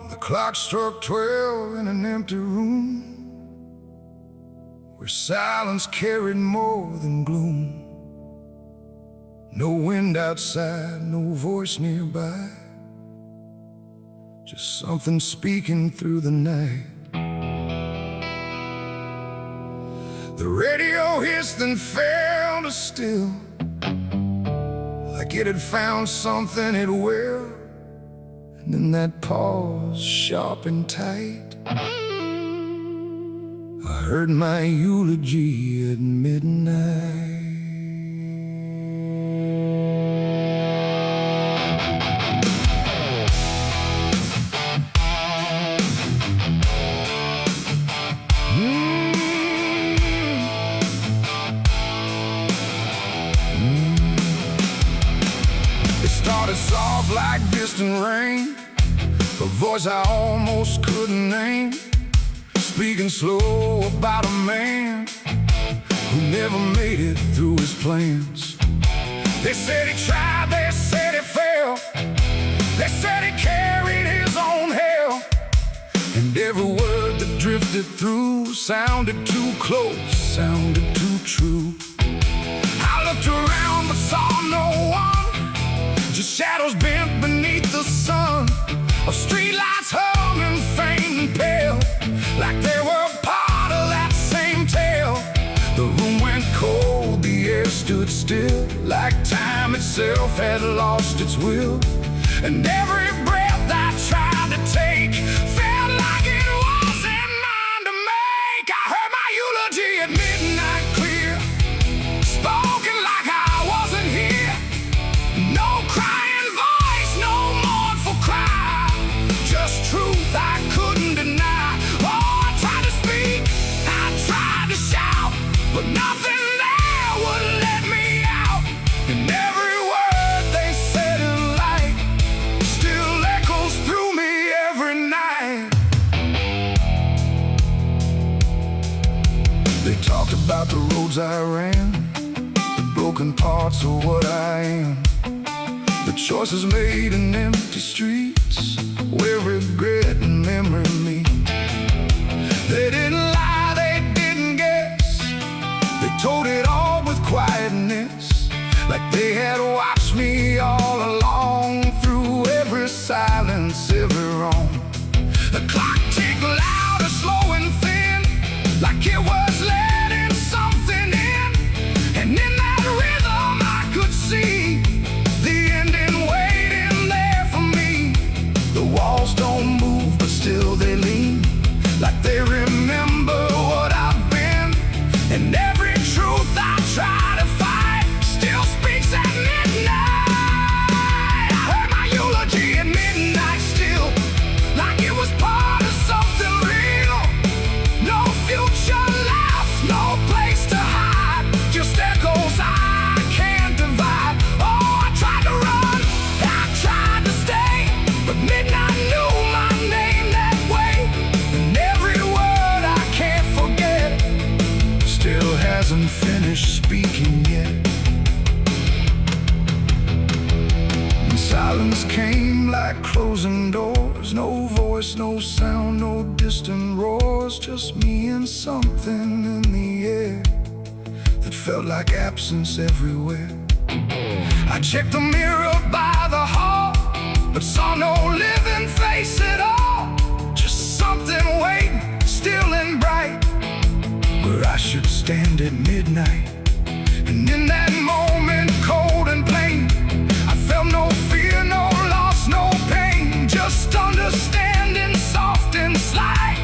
The clock struck 12 in an empty room, where silence carried more than gloom. No wind outside, no voice nearby, just something speaking through the night. The radio hissed and fell to still, like it had found something it will. And then that pause, sharp and tight, I heard my eulogy at midnight. It started soft like distant rain, a voice I almost couldn't name, speaking slow about a man who never made it through his plans. They said he tried, they said he failed, they said he carried his own hell, and every word that drifted through sounded too close, sounded too true. I looked around but saw no one, just shadows bent beneath the sun, of streetlights humming faint and pale, like they were part of that same tale. The room went cold, the air stood still, like time itself had lost its will. And every breath I tried to take felt like it wasn't mine to make. I heard my eulogy at midnight clear, spoken like I wasn't here. No crying voice, no mournful cry, just truth I couldn't deny. Oh, I tried to speak, I tried to shout, but nothing there would let me out. And every word they said in light still echoes through me every night. They talked about the roads I ran, the broken parts of what I am, the choices made in empty streets where regret and memory meet. They didn't lie, they didn't guess, they told it all with quietness, like they had watched me all along, through every silence, every wrong. The clock ticked louder, slow and thin, like it was letting something in. And in that rhythm I could see the ending waiting there for me. The walls don't move, but still they lean, like they remember what I've been. And every truth I try to fight still speaks at midnight. I heard my eulogy at midnight still, like it was part of something real. No future left, no place to hide, just echoes I can't divide. Oh, I tried to run, I tried to stay, but midnight knew my name that way. And every word I can't forget still hasn't finished speaking yet. And silence came like closing doors, no voice, no sound, no distant roars, just me and something in the air that felt like absence everywhere. I checked the mirror by the hall, but saw no living face at all, just something waiting, still and bright, where I should stand at midnight. And in that moment, cold and plain, I felt no fear, no loss, no pain, just understanding, soft and slight,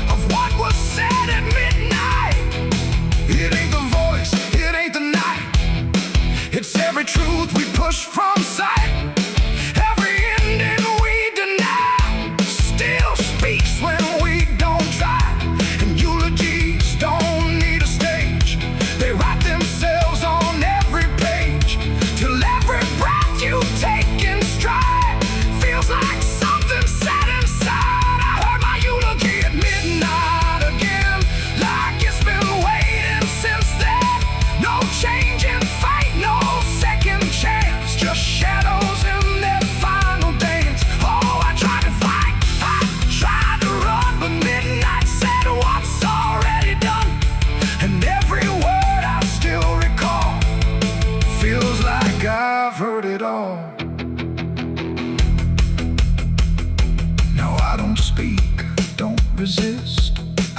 of what was said at midnight. It ain't the voice, it ain't the night, it's every truth we push from sight. Every ending we deny still speaks when we don't try. And eulogies don't need a stage, they rise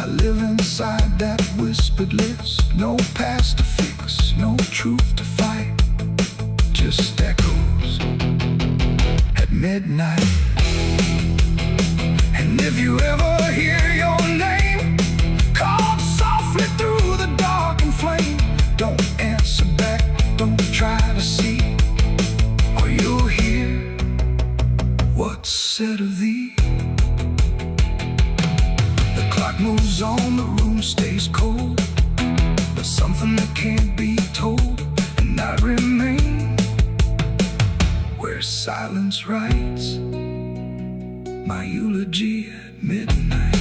I live inside that whispered list. No past to fix, no truth to fight, just echoes at midnight. And if you ever hear your name called softly through the dark and flame, don't answer back, don't try to see, or you'll hear what's said of thee. The clock moves on, the room stays cold, but something that can't be told, and I remain where silence writes my eulogy at midnight.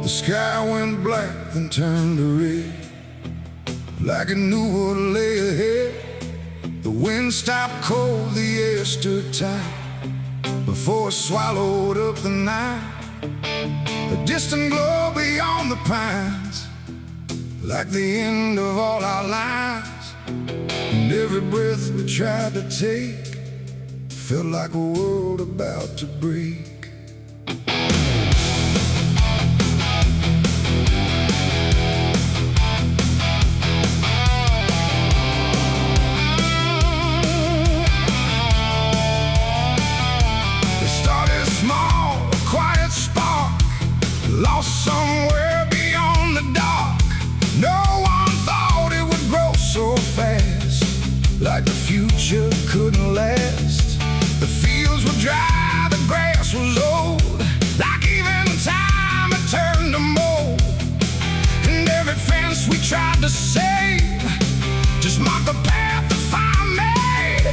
The sky went black, then turned to red, like it knew what lay ahead. The wind stopped cold, the air stood tight, before it swallowed up the night. A distant glow beyond the pines, like the end of all our lives. And every breath we tried to take felt like a world about to break. Lost somewhere beyond the dark. No one thought it would grow so fast, like the future couldn't last. The fields were dry, the grass was old, like even time had turned to mold. And every fence we tried to save just marked the path the fire made.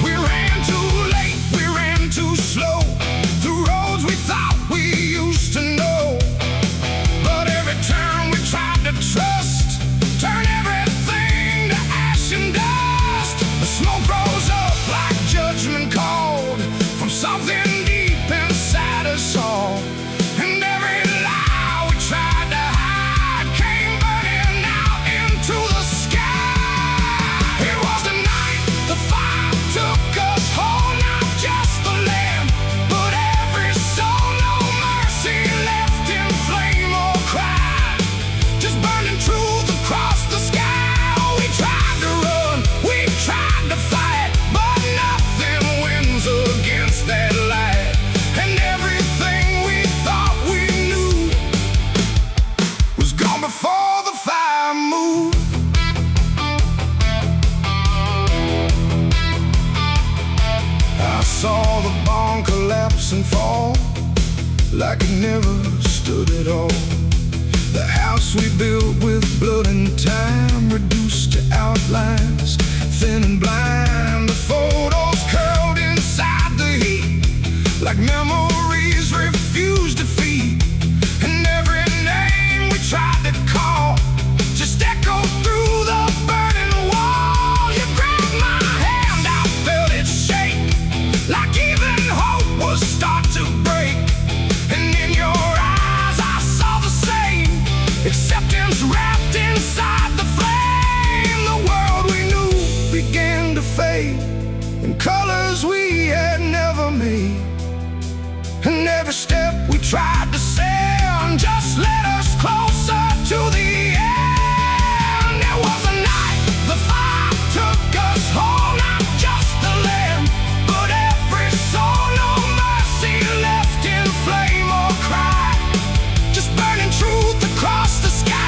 We ran too late, we ran too slow, through roads we thought we used to know. Turn we tried to trust, turn everything to ash and dust. The smoke rose up like judgment called from something deep inside us all. And every lie we tried to hide came burning out into the sky. It was the night the fire took us whole, not just the land, but every soul. No mercy left in flame or cry, burning truth across the sky. We tried to run, we tried to fight, but nothing wins against that light. And everything we thought we knew was gone before the fire moved. I saw the barn collapse and fall, like it never stood at all. The house we built with blood and time, reduced to outlines, thin and blind. The photos curled inside the heat, like memories refused defeat. And every name we tried to call just echoed through the burning wall. You grabbed my hand, I felt it shake, like even hope was start to break. And in your eyes I saw the same acceptance wrapped inside the flame. The world we knew began to fade in colors we had never made. And every step we tried to send just led us closer to the end. It was a night the fire took us whole, not just the land, but every soul. No mercy left in flame or cry, just burning truth across the sky.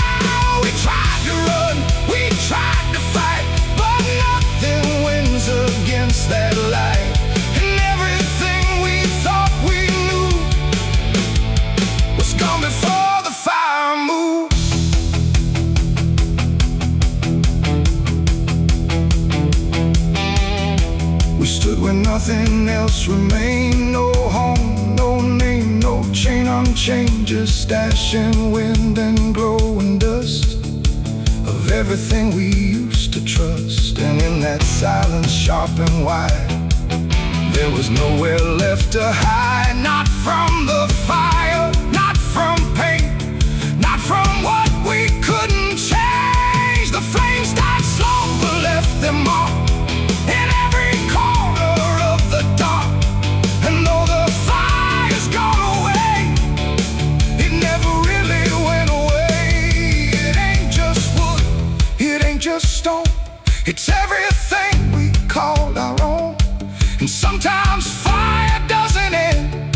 We tried to run, we tried to fight, but nothing wins against that light. And everything we thought we knew was gone before the fire moved. We stood where nothing else remained. No home, no name, no chain unchained, just ash and wind and glow. everything we used to trust. And in that silence, sharp and wide, there was nowhere left to hide. Not from the fire, not from pain, not from what we couldn't change. The flames died slow but left them all in every corner of the dark. And though the fire's gone away, it never really went away. It ain't just wood, it ain't just stone, it's everything we called our own. And sometimes fire doesn't end,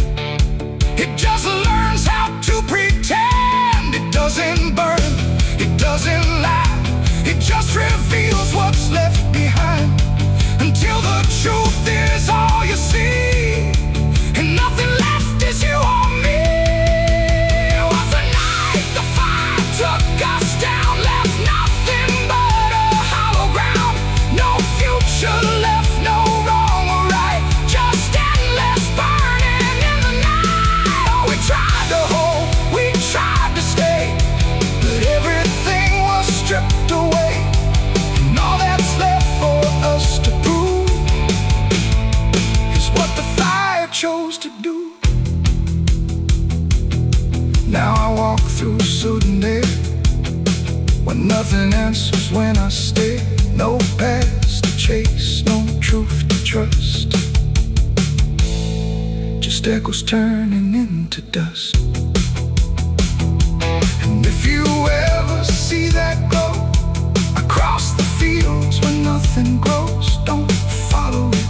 it just learns how to pretend. It doesn't burn, it doesn't lie, it just reveals what's left behind, until the truth is all you see, and nothing left is you or me. It was the night the fire took us down, left nothing but a hollow ground. No future left, no wrong or right, just endless burning in the night. Oh, we tried to hold, we tried to stay, but everything was stripped away. And all that's left for us to prove is what the fire chose to do. Now I walk through sudden air, when nothing answers when I stare. No past to chase, no truth to trust, just echoes turning into dust. And if you ever see that glow across the fields where nothing grows, don't follow it,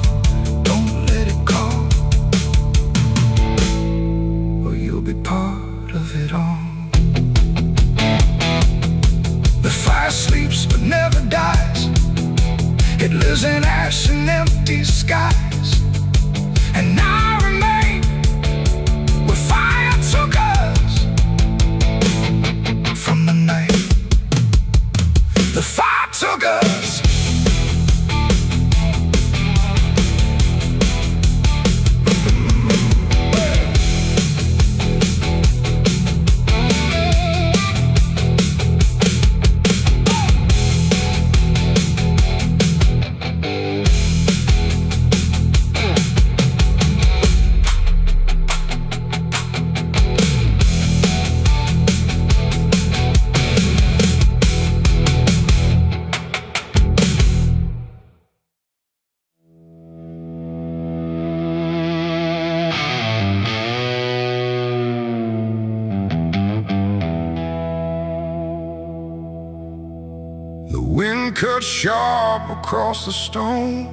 don't let it call, or you'll be part of it all. The fire sleeps but never dies, it lives in ash and empty skies. And I remain where fire took us from the night the fire took us. The wind cut sharp across the stone,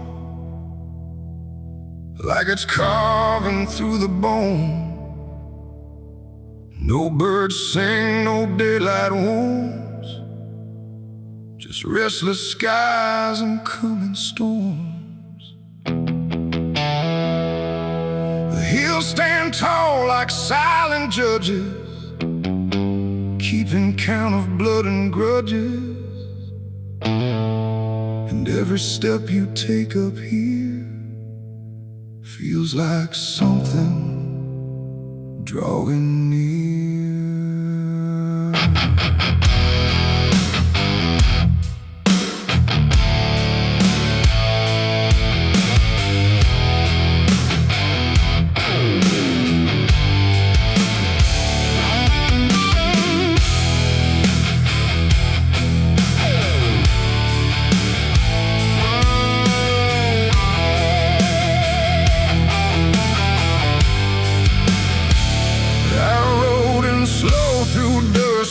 like it's carving through the bone. No birds sing, no daylight wounds, just restless skies and coming storms. The hills stand tall like silent judges, keeping count of blood and grudges. And every step you take up here feels like something drawing near.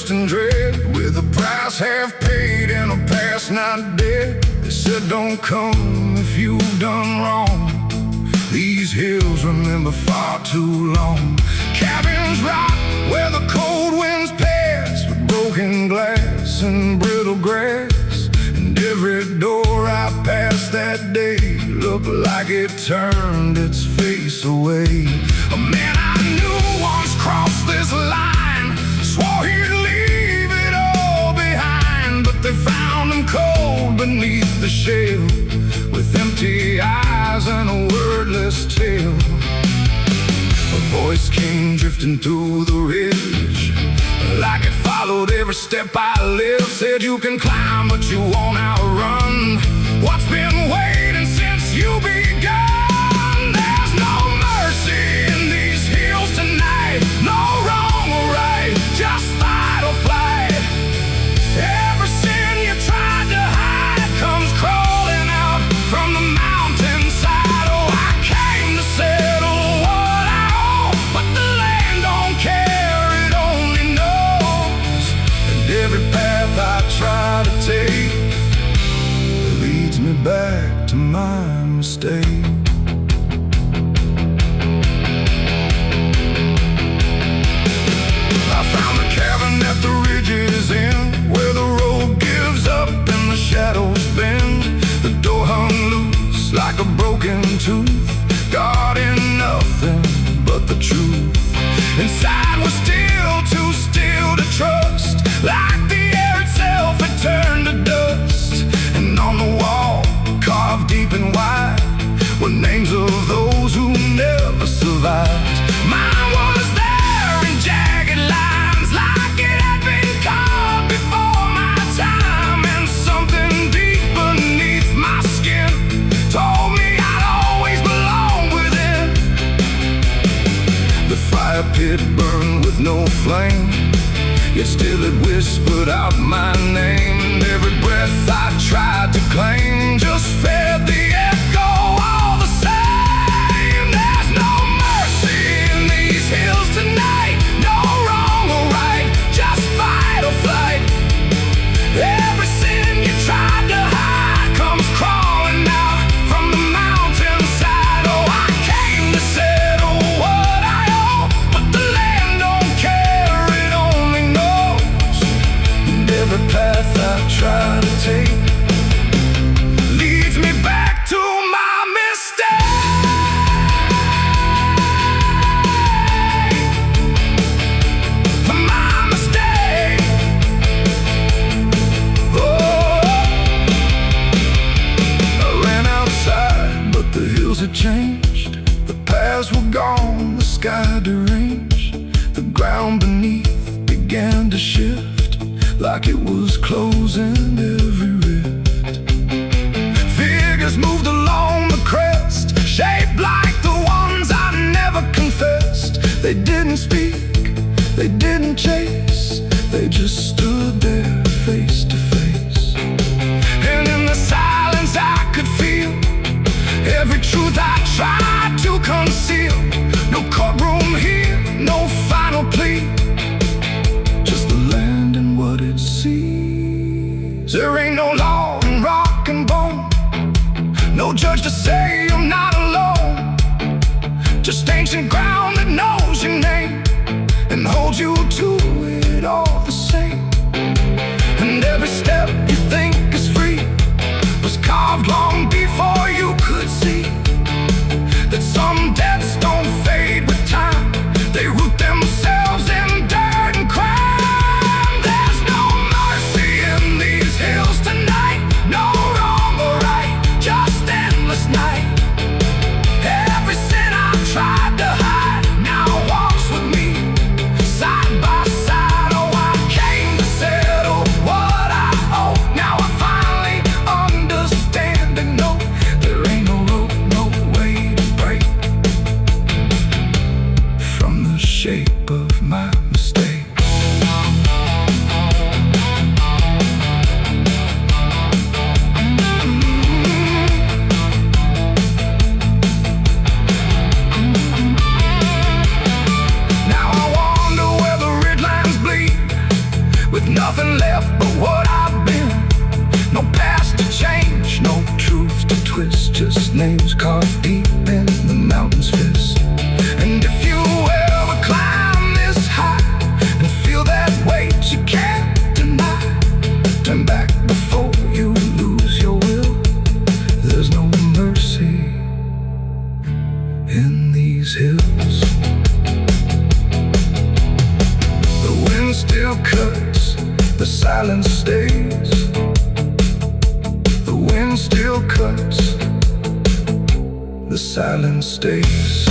And dread, with a price half paid and a past not dead. They said don't come if you've done wrong. These hills remember far too long. Cabins rock where the cold winds pass, with broken glass and brittle grass. And every door I passed that day looked like it turned its face away. A man I knew once crossed this line, swore he'd leave it all behind, but they found him cold beneath the shell, with empty eyes and a wordless tale. A voice came drifting through the ridge, like it followed followed every step I lived. Said you can climb, but you won't outrun what's been waiting since you begun. There's no mercy in these hills tonight. No wrong or right, just fight or flight. Every sin you tried to hide comes crawling out from the mountainside. Oh, I came to settle what I owe, but the land don't care, it only knows. And every path I try to take leads me back to my mistake. I found a cabin at the ridge's end, where the road gives up and the shadows bend. The door hung loose like a broken tooth, guarding nothing but the truth. Inside was still too still to trust, like the air itself had turned to dust. And on the wall, carved deep and wide, were names of those who never survived. Mine was there in jagged lines, like it had been carved before my time. And something deep beneath my skin told me I'd always belong within. The fire pit burned with no flame, yet still it whispered out my name. And every breath I tried to claim just fed the echo all the same. There's no mercy in these hills tonight. No wrong or right, just fight or flight. Every sin you tried to hide comes crawling out from the mountainside. Oh, I came to settle what I owe, but the land don't care, it only knows. And every path I try to take leads me back to my mistake. My mistake. Oh, I ran outside, but the hills had changed. The paths were gone, the sky deranged. The ground beneath began to shift, like it was closing every rift. Figures moved along the crest, shaped like the ones I never confessed. They didn't speak, they didn't chase, they just stood there face to face. And in the silence I could feel every truth I tried to conceal. No courtroom here, no final plea, just the land and what it sees. There ain't no law in rock and bone, no judge to say I'm not alone. Just ancient ground that knows your name and holds you to it all the same. And every step you think is free was carved long before you could see that some debts don't fade with time, they root themselves in dirt and crime. There's no mercy in these hills tonight. No wrong or right, just endless night. Every sin I tried to hide now walks with me, side by side. Oh, I came to settle what I owe. Now I finally understand and know there ain't no rope, no way to break from the shape of my mistake. Now I wonder where the ridgelands bleed, with nothing left but what I've been. No past to change, no truth to twist, just names carved deep in the mountain's fist. And if you ever climb this high and feel that weight you can't deny, turn back before you lose your will. There's no mercy in these hills. The wind still cuts, the silence stays. The wind still cuts, the silence stays.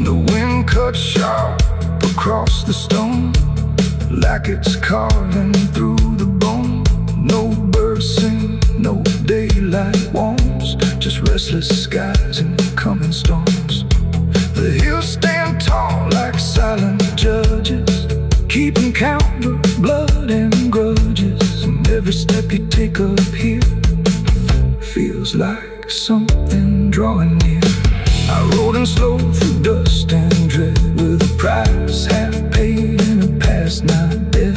The wind cuts sharp across the stone, like it's carving through the bone. No birds sing, no daylight warms, just restless skies and coming storms. The hills stand tall like silent judges, keeping count of blood and grudges. And every step you take up here feels like something drawing near. I rode in slow through dust and dread, with a price half paid and a past not dead.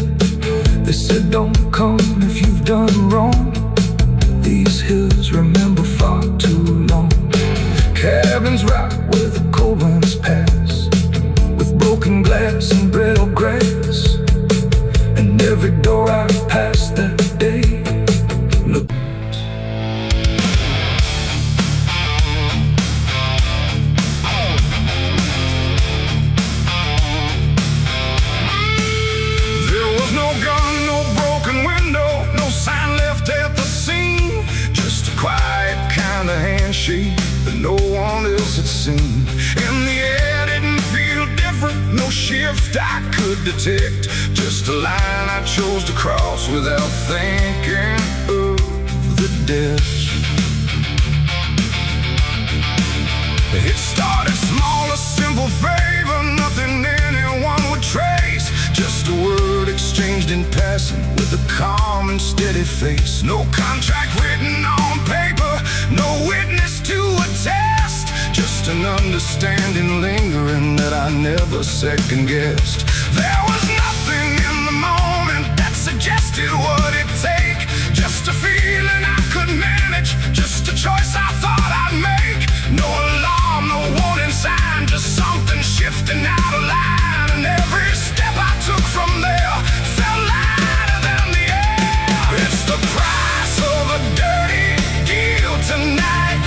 They said don't come if you've done wrong, these hills remember far too long. Cabins rock where the cold winds pass, with broken glass and brittle grass. And every door I passed that day looked. There was no gun, no broken window, no sign left at the scene, just a quiet kind of handshake that no one else had seen. And the air didn't feel different, no shift I could detect, just a line I chose to cross without thinking of the dead. It started small, a simple favor, nothing anyone would trace, just a word exchanged in passing with a calm and steady face. No contract written on paper, no witness to attest, just an understanding lingering that I never second-guessed. There was nothing in the moment that suggested what it'd take, just a feeling I could manage, just a choice I thought I'd make. No alarm, no warning sign, just something shifting out of line. And every step I took from there felt lighter than the air. It's the price of a dirty deal tonight.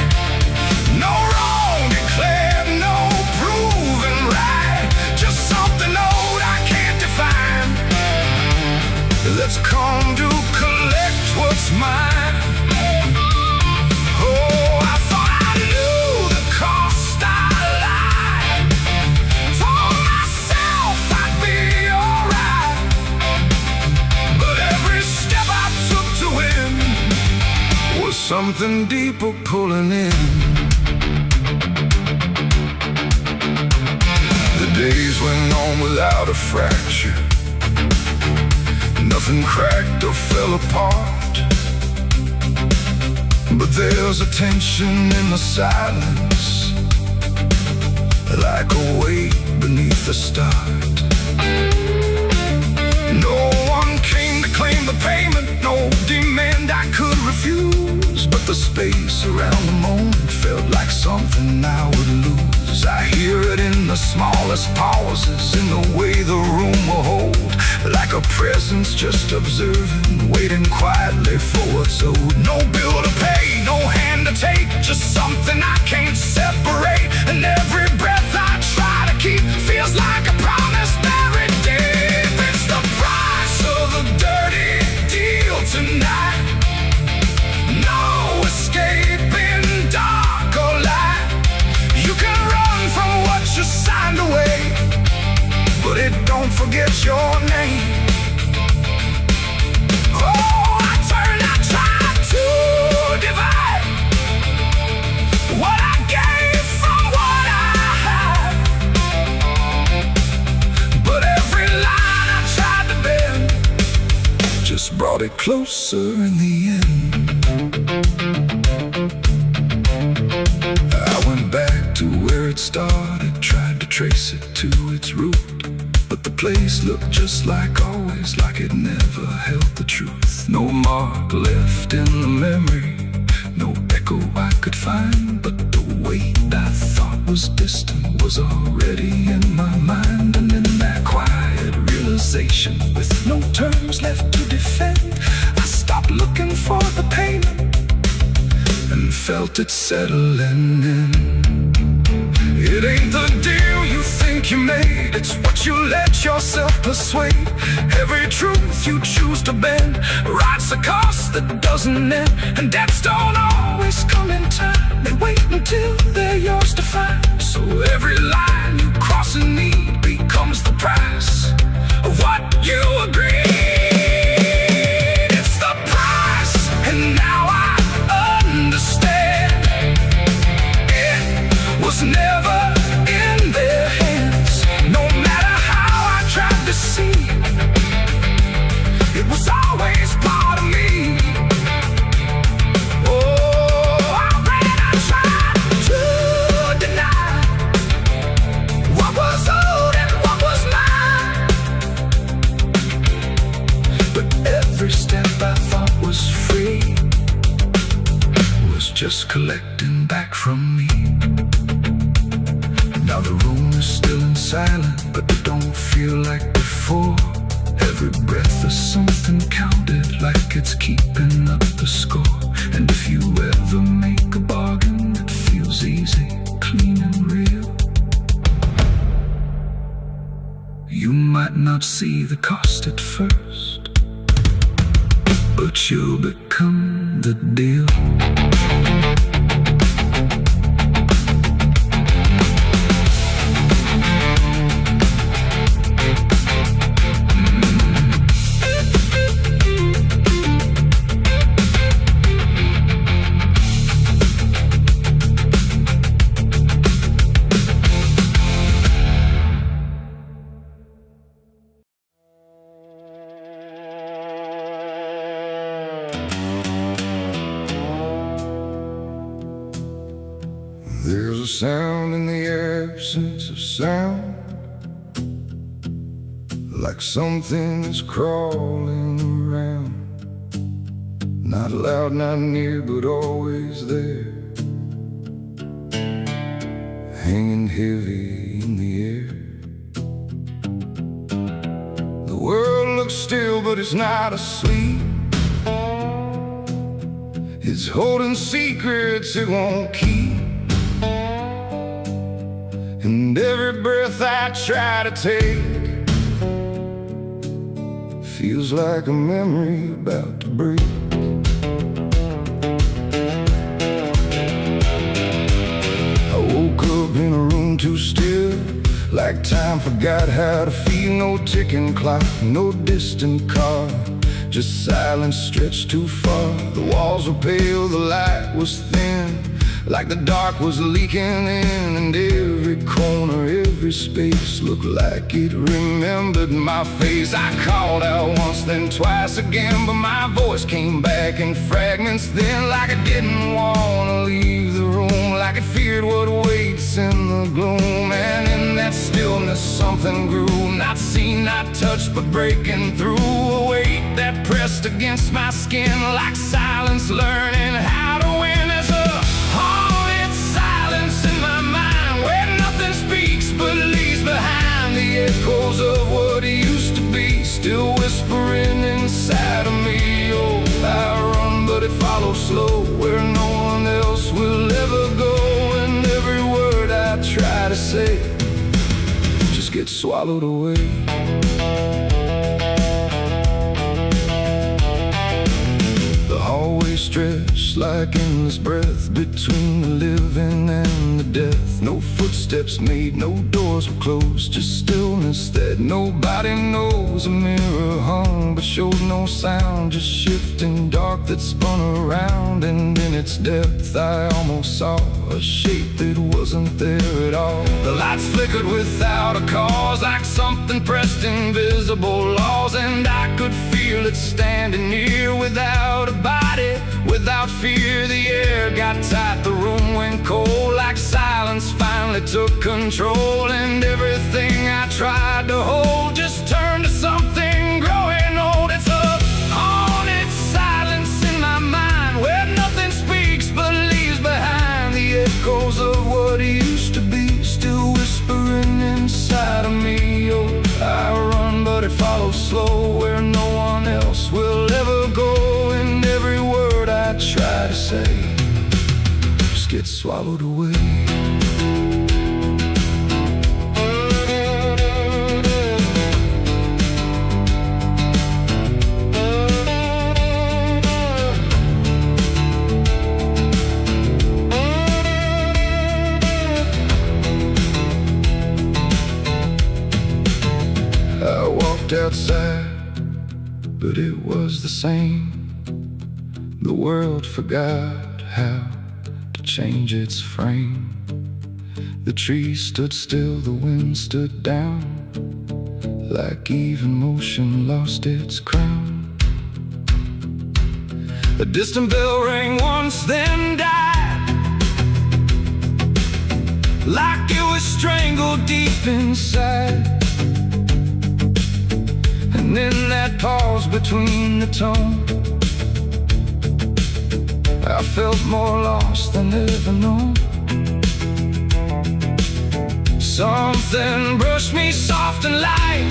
No wrong declared, no proven right, just something old I can't define. Let's come to collect what's mine. Oh, I thought I knew the cost I lied. Told myself I'd be alright, but every step I took to win was something deeper pulling in. The days went on without a fracture, nothing cracked or fell apart, but there's a tension in the silence, like a weight beneath the start. No one came to claim the payment, no demand I could refuse, but the space around the moment felt like something I would lose. I hear it in the smallest pauses, in the way the room will hold, like a presence just observing, waiting quietly for what's owed. No bill to pay, no hand to take, just something I can't separate. And every breath I try to keep feels like a promise buried deep. It's the price of a dirty deal tonight. No escaping dark or light. You can run from what you signed away, but it don't forget your name. Oh, I tried to divide what I gave from what I had, but every line I tried to bend just brought it closer in the end. I went back to where it started, tried to trace it to its root, but the place looked just like always, like it never held the truth. No mark left in the memory, no echo I could find, but the weight I thought was distant was already in my mind. And in that quiet realization, with no terms left to defend, I stopped looking for the payment and felt it settling in. It ain't the deal you think you made, it's what you let yourself persuade. Every truth you choose to bend writes a cost that doesn't end, and debts don't always come in time, they wait until they're yours to find. So every line you crossing need becomes the price of what you agreed. It's the price, and now I understand. It was never in their hands. No matter how I tried to see, it was always part of me. Every step I thought was free was just collecting back from me. Now the room is still and silent, but it don't feel like before. Every breath is something counted, like it's keeping up the score. And if you ever make a bargain that feels easy, clean and real, you might not see the cost at first, but you'll become the deal. There's a sound in the absence of sound, like something is crawling around. Not loud, not near, but always there, hanging heavy in the air. The world looks still, but it's not asleep. It's holding secrets it won't keep. And every breath I try to take feels like a memory about to break. I woke up in a room too still, like time forgot how to feel. No ticking clock, no distant car, just silence stretched too far. The walls were pale, the light was thin, like the dark was leaking in. And every corner, every space looked like it remembered my face. I called out once, then twice again, but my voice came back in fragments then, like I didn't want to leave the room, like it feared what waits in the gloom. And in that stillness something grew, not seen, not touched, but breaking through. A weight that pressed against my skin, like silence learning how to win. There's a haunted silence in my mind, where nothing speaks but leaves behind the echoes of what it used to be, still whispering inside of me. Oh, I run, but it follows slow, where no one else will ever go. And every word I try to say just gets swallowed away. Always stretched like endless breath between the living and the death. No footsteps made, no doors were closed, just stillness that nobody knows. A mirror hung but showed no sound, just shifting dark that spun around. And in its depth I almost saw a shape that wasn't there at all. The lights flickered without a cause, like something pressed invisible laws. And I could feel it standing near, without a body, without fear. The air got tight, the room went cold, like silence finally took control. And everything I tried to hold just turned to something growing old. It's a haunted silence in my mind, where nothing speaks but leaves behind the echoes of what it used to be, still whispering inside of me. Oh, I run, but it follows slow, where no one else will ever go. And every word I try to say just gets swallowed away. walked outside, but it was the same. The world forgot how to change its frame. The trees stood still, the wind stood down, like even motion lost its crown. A distant bell rang once, then died, like it was strangled deep inside. And in that pause between the tone, I felt more lost than ever known. Something brushed me soft and light,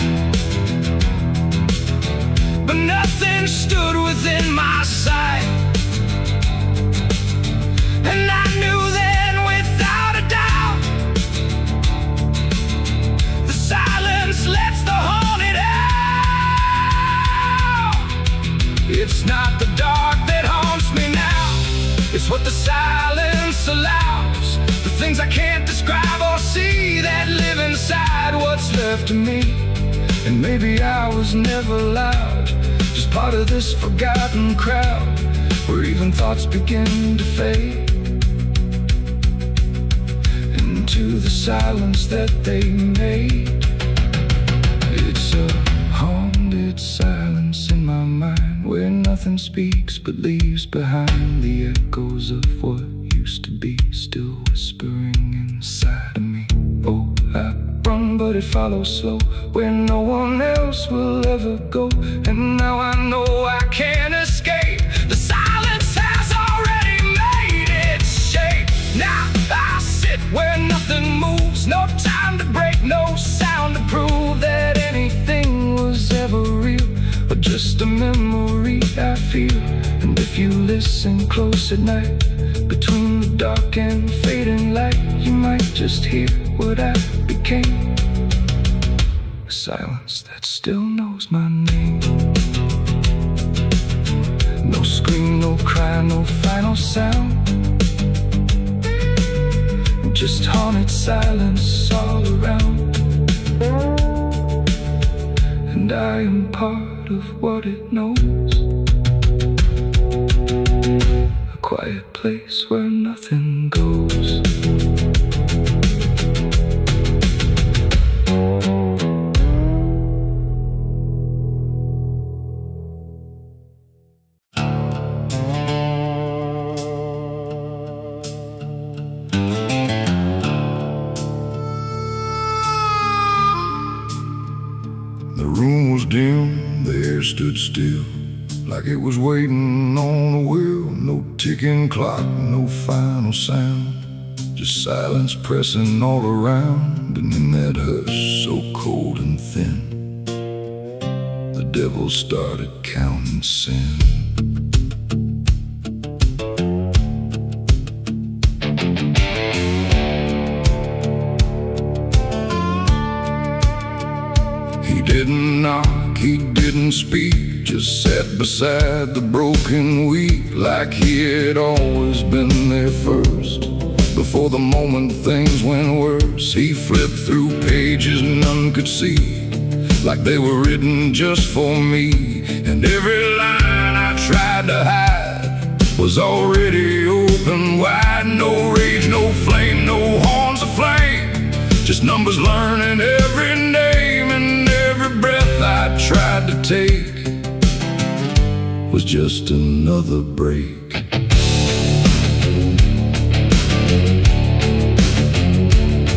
but nothing stood within my sight. And I knew then without a doubt, the silence lets the haunted out. It's not the dark that haunts me now, it's what the silence allows. The things I can't describe or see that live inside what's left of me. And maybe I was never loud, just part of this forgotten crowd, where even thoughts begin to fade into the silence that they made. It's a haunted silence in my mind, where nothing speaks but leaves behind the echoes of what used to be, still whispering inside of me. Oh, I run, but it follows slow, where no one else will ever go. And now I know I can't escape. The silence has already made its shape. Now I sit where nothing moves, no time to break, no sound to prove that anything was ever real, or just a memory I feel. And if you listen close at night, between the dark and fading light, you might just hear what I became. A silence that still knows my name. No scream, no cry, no final sound, just haunted silence all around. And I am part of what it knows, a quiet place where nothing goes. The room was dim, the air stood still, like it was waiting on a wheel. No ticking clock, no final sound, just silence pressing all around. And in that hush so cold and thin, the devil started counting sin. He didn't knock, he didn't speak, just sat beside the broken wheat, like he had always been there first. Before the moment things went worse, he flipped through pages none could see, like they were written just for me. And every line I tried to hide was already open wide. No rage, no flame, no horns of flame, just numbers learning every name. And every breath I tried to take was just another break.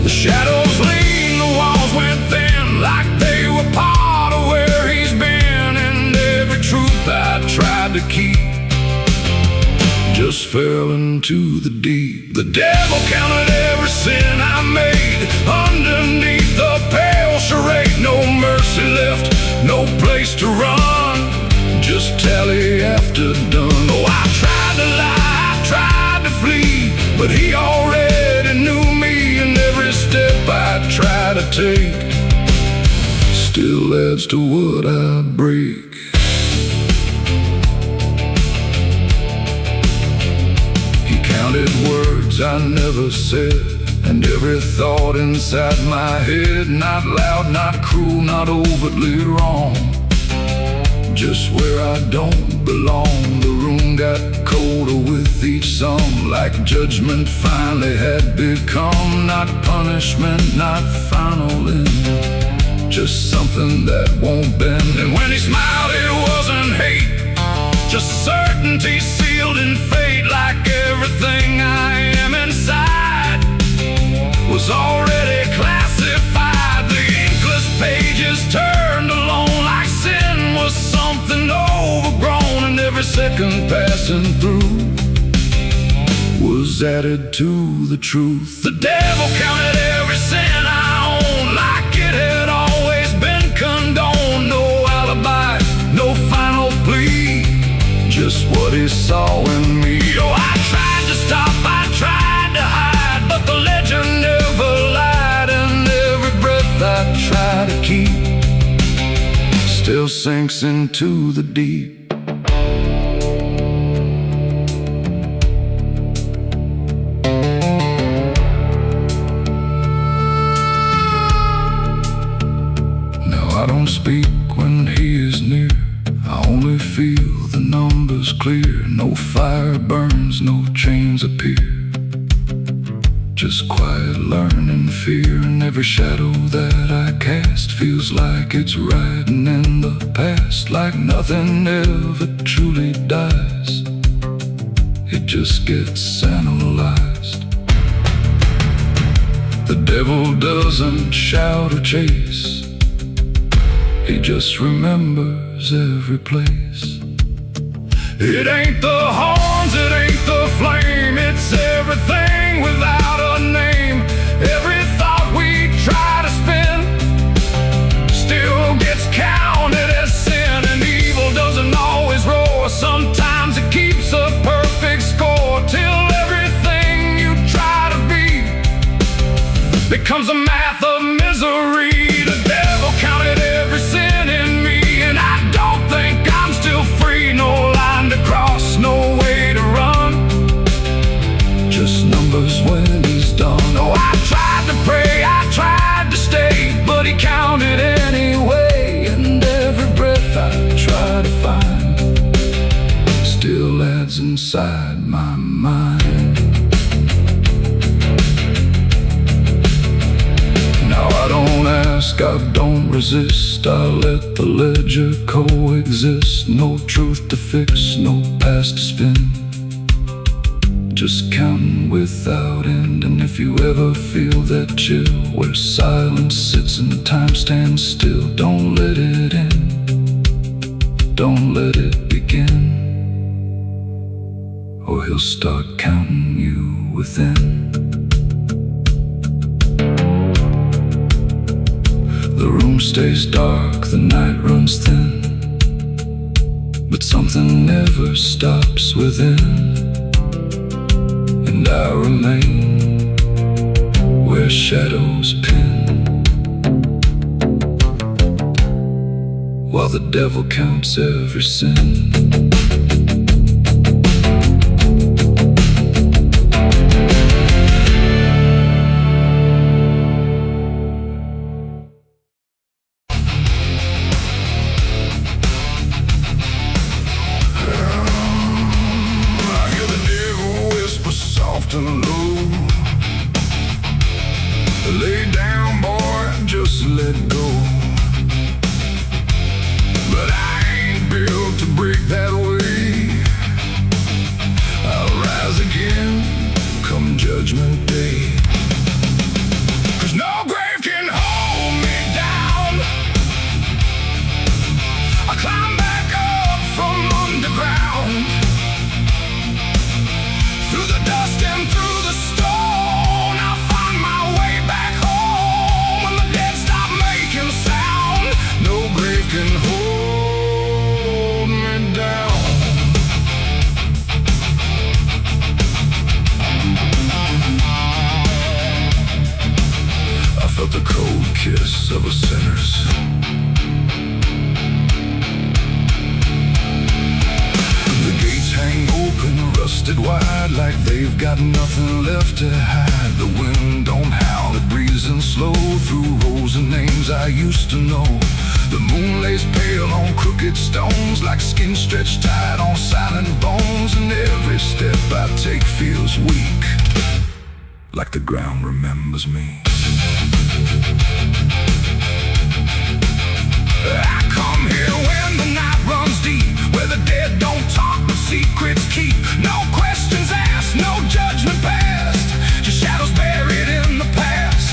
The shadows lean, the walls went thin, like they were part of where he's been. And every truth I tried to keep just fell into the deep. The devil counted every sin I made underneath the pale charade. No mercy left, no place to run, just tally after done. Oh, I tried to lie, I tried to flee, but he already knew me. And every step I try to take still adds to what I break. He counted words I never said, And every thought inside my head, not loud, not cruel, not overtly wrong, just where I don't belong. The room got colder with each song, like judgment finally had become not punishment, not final end, just something that won't bend. And when he smiled, it wasn't hate, just certainty sealed in fate, like everything I am inside was already classified. The inkless pages turned alone, like sin was something overgrown, and every second passing through was added to the truth. The devil counted every sin I owned, like it had always been condoned. No alibi, no final plea, just what he saw in me. Oh, I tried to stop, I tried to hide, but the legend never lied, and every breath I try to keep still sinks into the deep. Now I don't speak when he is near, I only feel the numbers clear. No fire burns, no chains appear, just quiet learning fear. And every shadow that I cast feels like it's riding in the past, like nothing ever truly dies, it just gets analyzed. The devil doesn't shout or chase, he just remembers every place. It ain't the horns, it ain't the flame, it's everything without a name. Every thought we try to spin still gets counted as sin, and evil doesn't always roar. Sometimes it keeps a perfect score, till everything you try to be becomes a math of misery. The devil counted every sin in me, and I don't think I'm still free. No line to cross, no way to run, just numbers when he's done. Oh, I tried to pray, I tried to stay, but he counted anyway. And every breath I try to find still adds inside my mind. Now I don't ask, I don't resist, I let the ledger coexist. No truth to fix, no past to spin, just counting without end. And if you ever feel that chill where silence sits and time stands still, don't let it end, don't let it begin, or he'll start counting you within. The room stays dark, the night runs thin, but something never stops within. And I remain where shadows pin, while the devil counts every sin. And low, lay down, boy, just let go. But I ain't built to break that way. I'll rise again come judgment day, 'cause no grave can hold me down. I climb back up from underground, through the dust and through the stone. I'll find my way back home when the dead stop making sound. No grave can hold me down. I felt the cold kiss of a sinner's. The gates hang open, rusted wide, like they've got nothing left to hide. The wind don't slow through rows of names I used to know. The moon lays pale on crooked stones, like skin stretched tight on silent bones. And every step I take feels weak, like the ground remembers me. I come here when the night runs deep, where the dead don't talk but secrets keep. No questions asked, no judgment passed, just shadows buried in the past.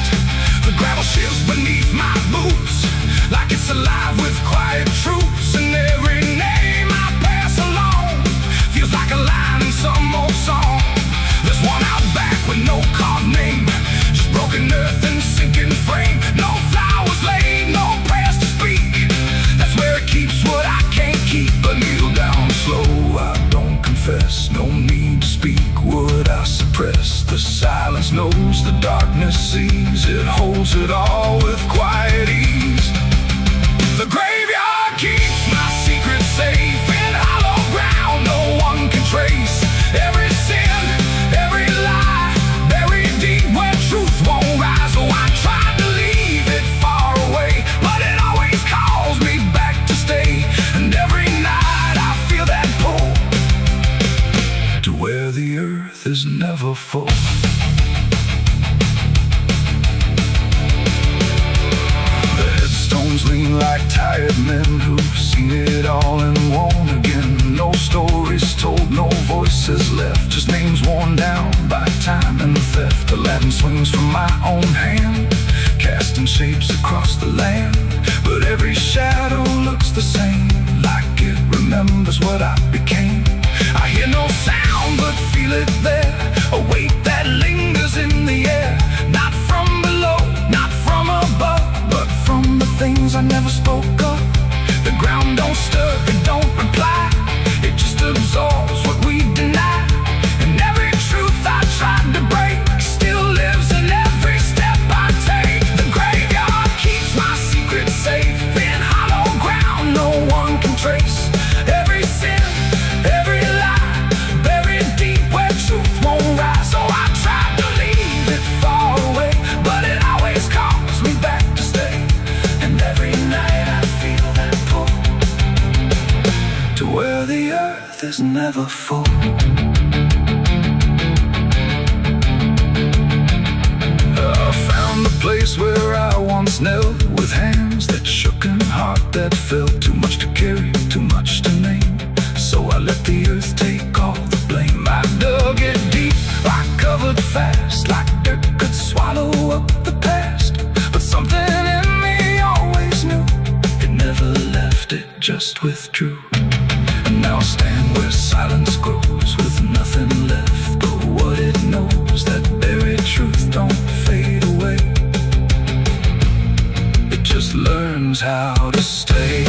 The gravel shifts beneath my boots, like it's alive with quiet troops. And every name I pass along feels like a line in some old song. There's one out back with no carved name, just broken earth and sinking frame. No flowers laid, no prayers to speak. That's where it keeps what I can't keep. But kneel down slow, I don't confess. No need to speak what I suppress. The silence knows, the darkness sees. It holds it all with quiet ease. The graveyard keeps my secret safe in hollow ground no one can trace. Every sin, every lie, buried deep where truth won't rise. Oh, I tried to leave it far away, but it always calls me back to stay. And every night I feel that pull to where the earth is never full. Lean like tired men who've seen it all and won't again. No stories told, no voices left, just names worn down by time and theft. The Latin swings from my own hand, casting shapes across the land. But every shadow looks the same, like it remembers what I became. I hear no sound but feel it there, a weight that lingers in the air. Not from below, not from above, but from the things I never spoke of. The ground don't stir, it don't reply, it just absorbs what we deny. And every truth I tried to break still lives in every step I take. The graveyard keeps my secret safe in hollow ground no one can trace. Every sin, every lie, buried deep where truth won't rise. So I tried to leave it far away, but it always calls me back to stay. And every night I feel that pull to where the earth is never full. I found the place where I once knelt, with hands that shook and heart that felt. Too much to carry, too much to name, so I let the earth take all the blame. I dug it deep, I covered fast, like dirt could swallow up the past. But something in me always knew, it never left, it just withdrew. And now I stand where silence grows, with nothing left but what it knows. That buried truth don't fade away, it just learns how to stay.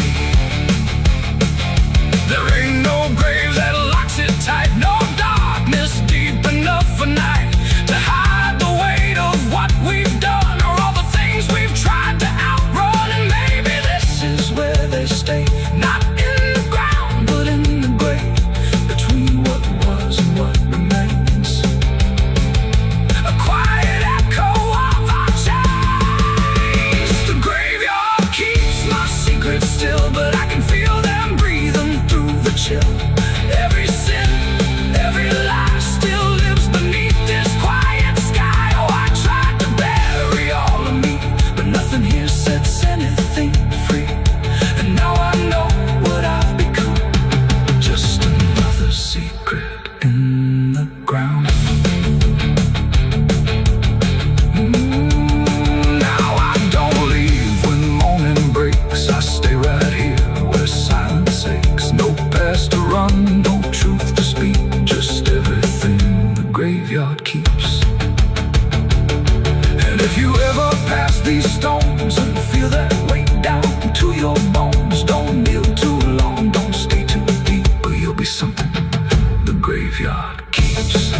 There ain't no grave that locks it tight, no darkness deep enough for night to hide the weight of what we've done, or all the things we've tried to outrun. And maybe this is where they stay, not in the ground but in the grave, between what was and what remains. A quiet echo of our chains. The graveyard keeps my secrets still, but I can feel them breathing through the chill. Every sin, every lie still lives beneath this quiet sky. Oh, I tried to bury all of me, but nothing here sets anything free. And now I know what I've become, just another secret in the ground. Now I don't leave when morning breaks, I stay right here where silence aches. No past to run, no truth to speak, just everything the graveyard keeps. And if you ever pass these stones and feel that weight down to your bones, don't kneel too long, don't stay too deep, or you'll be something the graveyard keeps.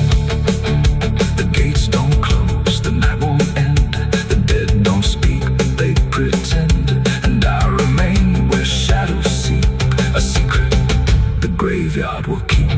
The gates don't close, the night won't end, the dead don't speak, but they pretend. And I remain where shadows seep, a secret the graveyard will keep.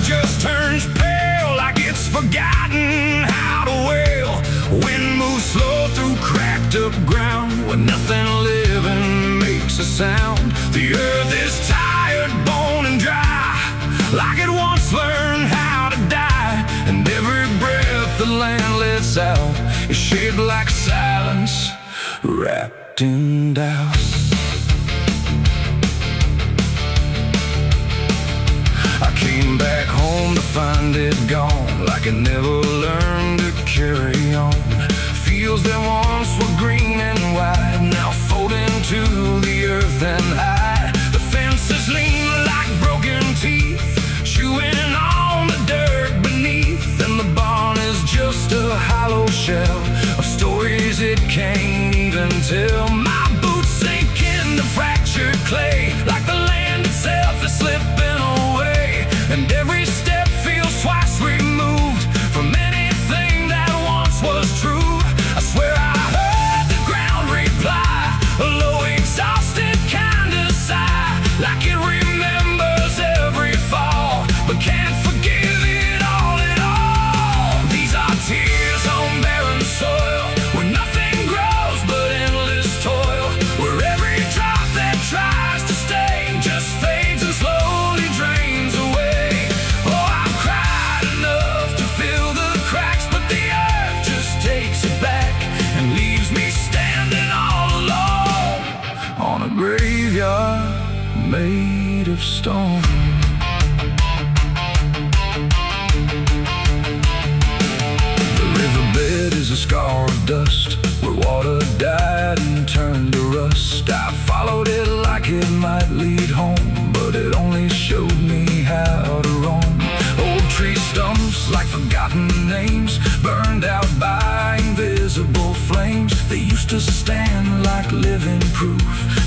just turns pale, like it's forgotten how to wail. Wind moves slow through cracked up ground, where nothing living makes a sound. The earth is tired, bone and dry, like it once learned how to die. And every breath the land lets out is shaped like silence, wrapped in doubt. I came back home to find it gone, like it never learned to carry on. Fields that once were green and wide, now fold into the earth and hide. The fences lean like broken teeth, chewing on the dirt beneath. And the barn is just a hollow shell of stories it can't even tell. My boots sink into fractured clay, like the land itself is slipping away. And every step feels twice removed from anything that once was true. I swear I heard the ground reply, a low exhausted kind of sigh, like it remembers every fall, but can't forgive it all at all. These are tears on barren soil, where nothing grows but endless toil, where every drop that tries to stay just fades and slowly drains away. Oh, I've cried enough to fill the cracks, but the earth just takes it back and leaves me standing all alone on a graveyard made of stone. The riverbed is a scar of dust, where water died and turned to rust. I followed it like it might lead home, but it only showed me how to roam. Old tree stumps like forgotten names, burned out by invisible flames. They used to stand like living proof,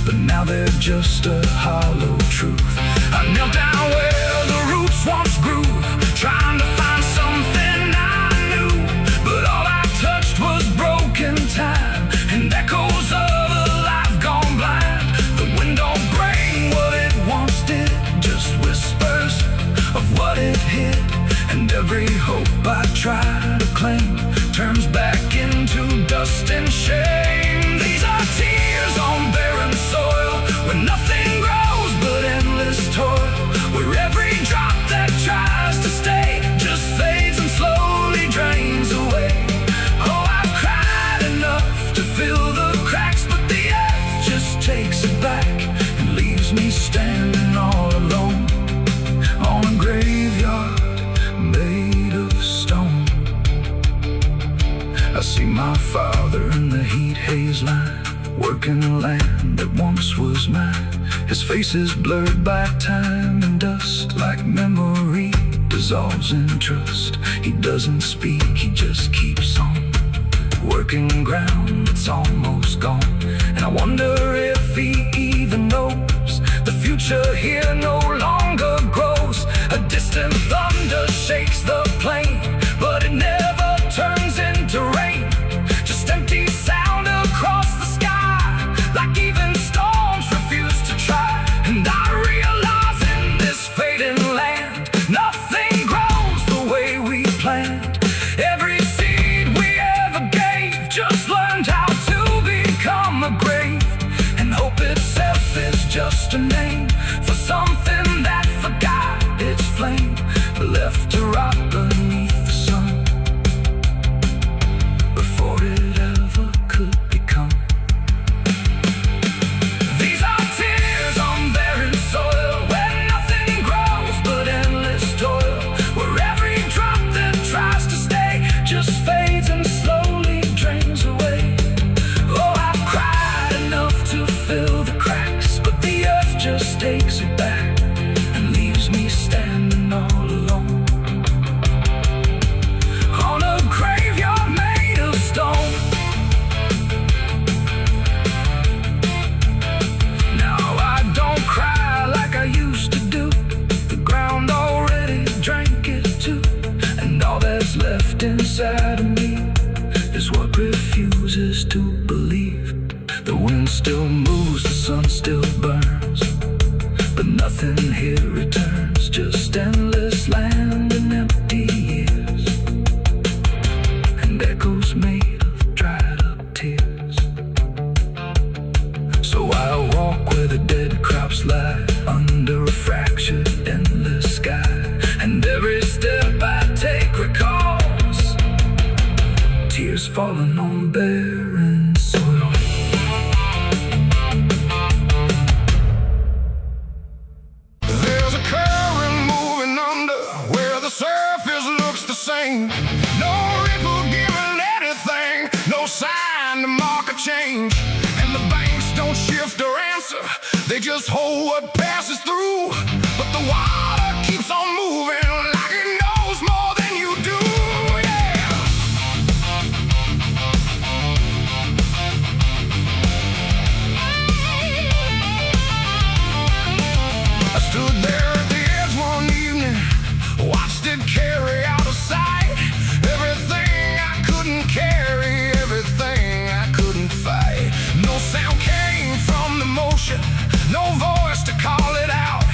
but now they're just a hollow truth. I knelt down where the roots once grew, trying to find something I knew, but all I touched was broken time and echoes of a life gone blind. The wind don't bring what it once did, just whispers of what it hid. And every hope I try to claim turns back into dust and shame. These are tears on barren soil, where nothing grows but endless toil, where every drop that tries to stay just fades and slowly drains away. Oh, I've cried enough to fill the cracks, but the earth just takes it back and leaves me standing all alone on a graveyard made of stone. I see my father in the heat haze line, working the land that once was mine. His face is blurred by time and dust, like memory dissolves in trust. He doesn't speak, he just keeps on working ground that's almost gone. And I wonder if he even knows the future here no longer grows. A distant thunder shakes the plain, but it never turns into rain. Just empty sound across the sky, like even storms refuse to try. And I realize in this fading land, nothing grows the way we planned. Every seed we ever gave just learned how to become a grave. And hope itself is just a name for something that forgot its flame, left to rot beneath the sun before it ever could become. These are tears on barren soil, where nothing grows but endless toil, where every drop that tries to stay just fades and slowly drains away. Oh, I've cried enough to fill the cracks, but the earth just takes it back and leaves me standing all alone on a graveyard made of stone. Now I don't cry like I used to do, the ground already drank it too. And all that's left inside of me is what refuses to believe. The wind still moves, the sun still burns, but nothing here returns, just endless land falling on barren soil. There's a current moving under where the surface looks the same. No ripple giving anything, no sign to mark a change. And the banks don't shift or answer, they just hold what passes through. But the water keeps on moving like it knows more than you do, yeah. I stood there at the edge one evening, watched it carry out of sight. Everything I couldn't carry, everything I couldn't fight. No sound came from the motion, no voice to call it out.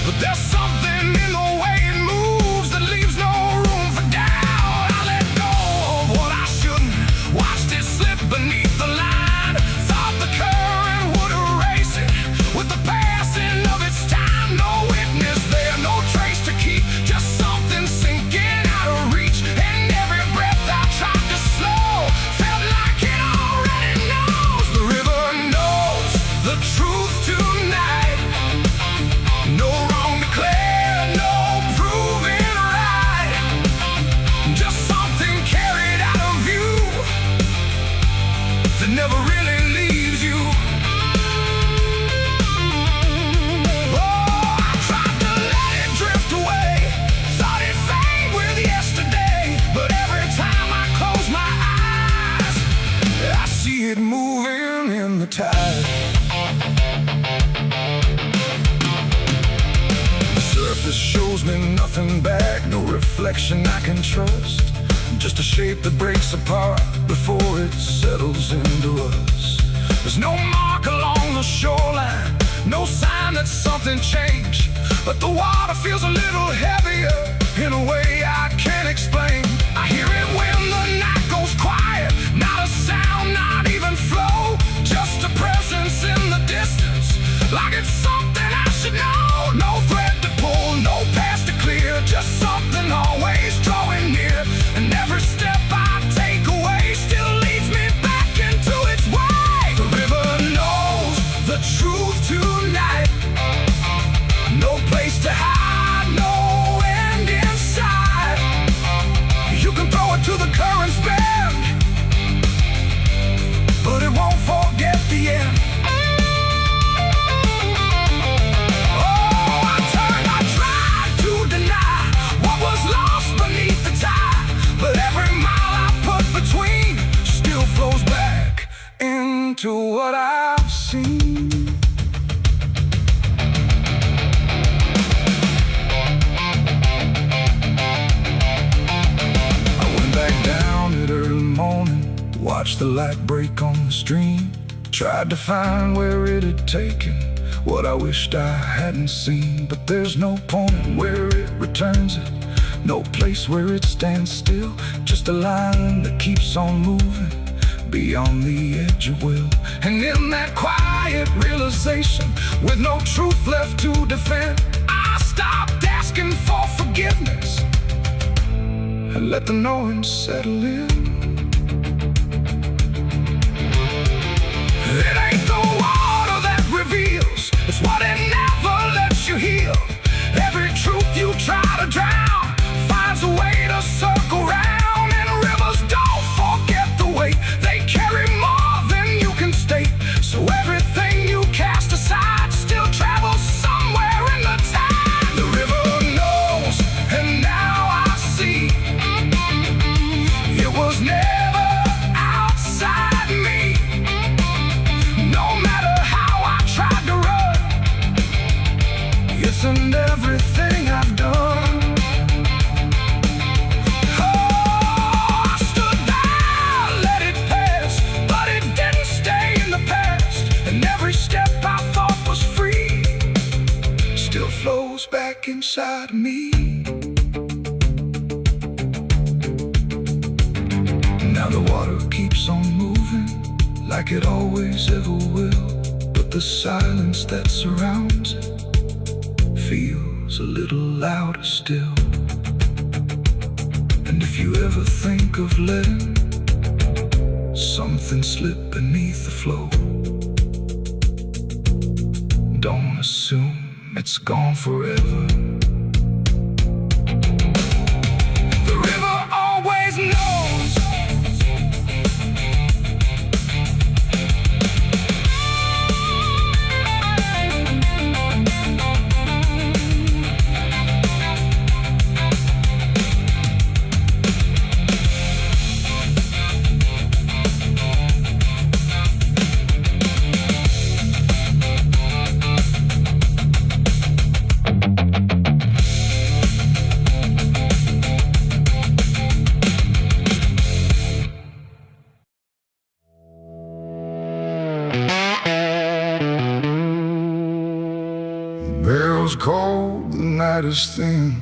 But there's something in the way it moves that leaves no room for doubt. I let go of what I shouldn't, watched it slip beneath the line. Thought the current would erase it with the passing of its time. No witness there, no trace to keep, just something sinking out of reach. And every breath I tried to slow felt like it already knows. The river knows the truth tonight. No wrong declared, no proven right. Just something carried out of view that never really leaves you. Oh, I tried to let it drift away, thought it fade with yesterday. But every time I close my eyes, I see it moving in the tide. Surface shows me nothing back, no reflection I can trust. Just a shape that breaks apart before it settles into us. There's no mark along the shoreline, no sign that something changed. But the water feels a little heavier in a way I can't explain. I hear it when the night goes quiet, not a sound, not even flow. Just a presence in the distance, like it's something I should know. No thread to pull, no path to clear, just something always drawing near. And every step I take away still leads me back into its way. The river knows the truth tonight. No place to hide, no end in sight. You can throw it to the current's bend, but it won't forget the end. To what I've seen. I went back down at early morning, watched the light break on the stream. Tried to find where it had taken what I wished I hadn't seen. But there's no point where it returns it, no place where it stands still. Just a line that keeps on moving beyond the edge of will. And in that quiet realization, with no truth left to defend, I stopped asking for forgiveness and let the knowing settle in. It ain't the water that reveals, it's what it never lets you heal. Every truth you try to drown finds a way to circle round. And rivers don't forget the weight, they carry more than you can state. So everything you cast aside still travels somewhere in the tide. The river knows, and now I see, it was never outside me. No matter how I tried to run, it's in everything I've done. Back inside of me. Now the water keeps on moving like it always ever will. But the silence that surrounds it feels a little louder still. And if you ever think of letting something slipped beneath the flow. Don't assume it's gone forever. The river always knows. Barrel's cold, the night is thin,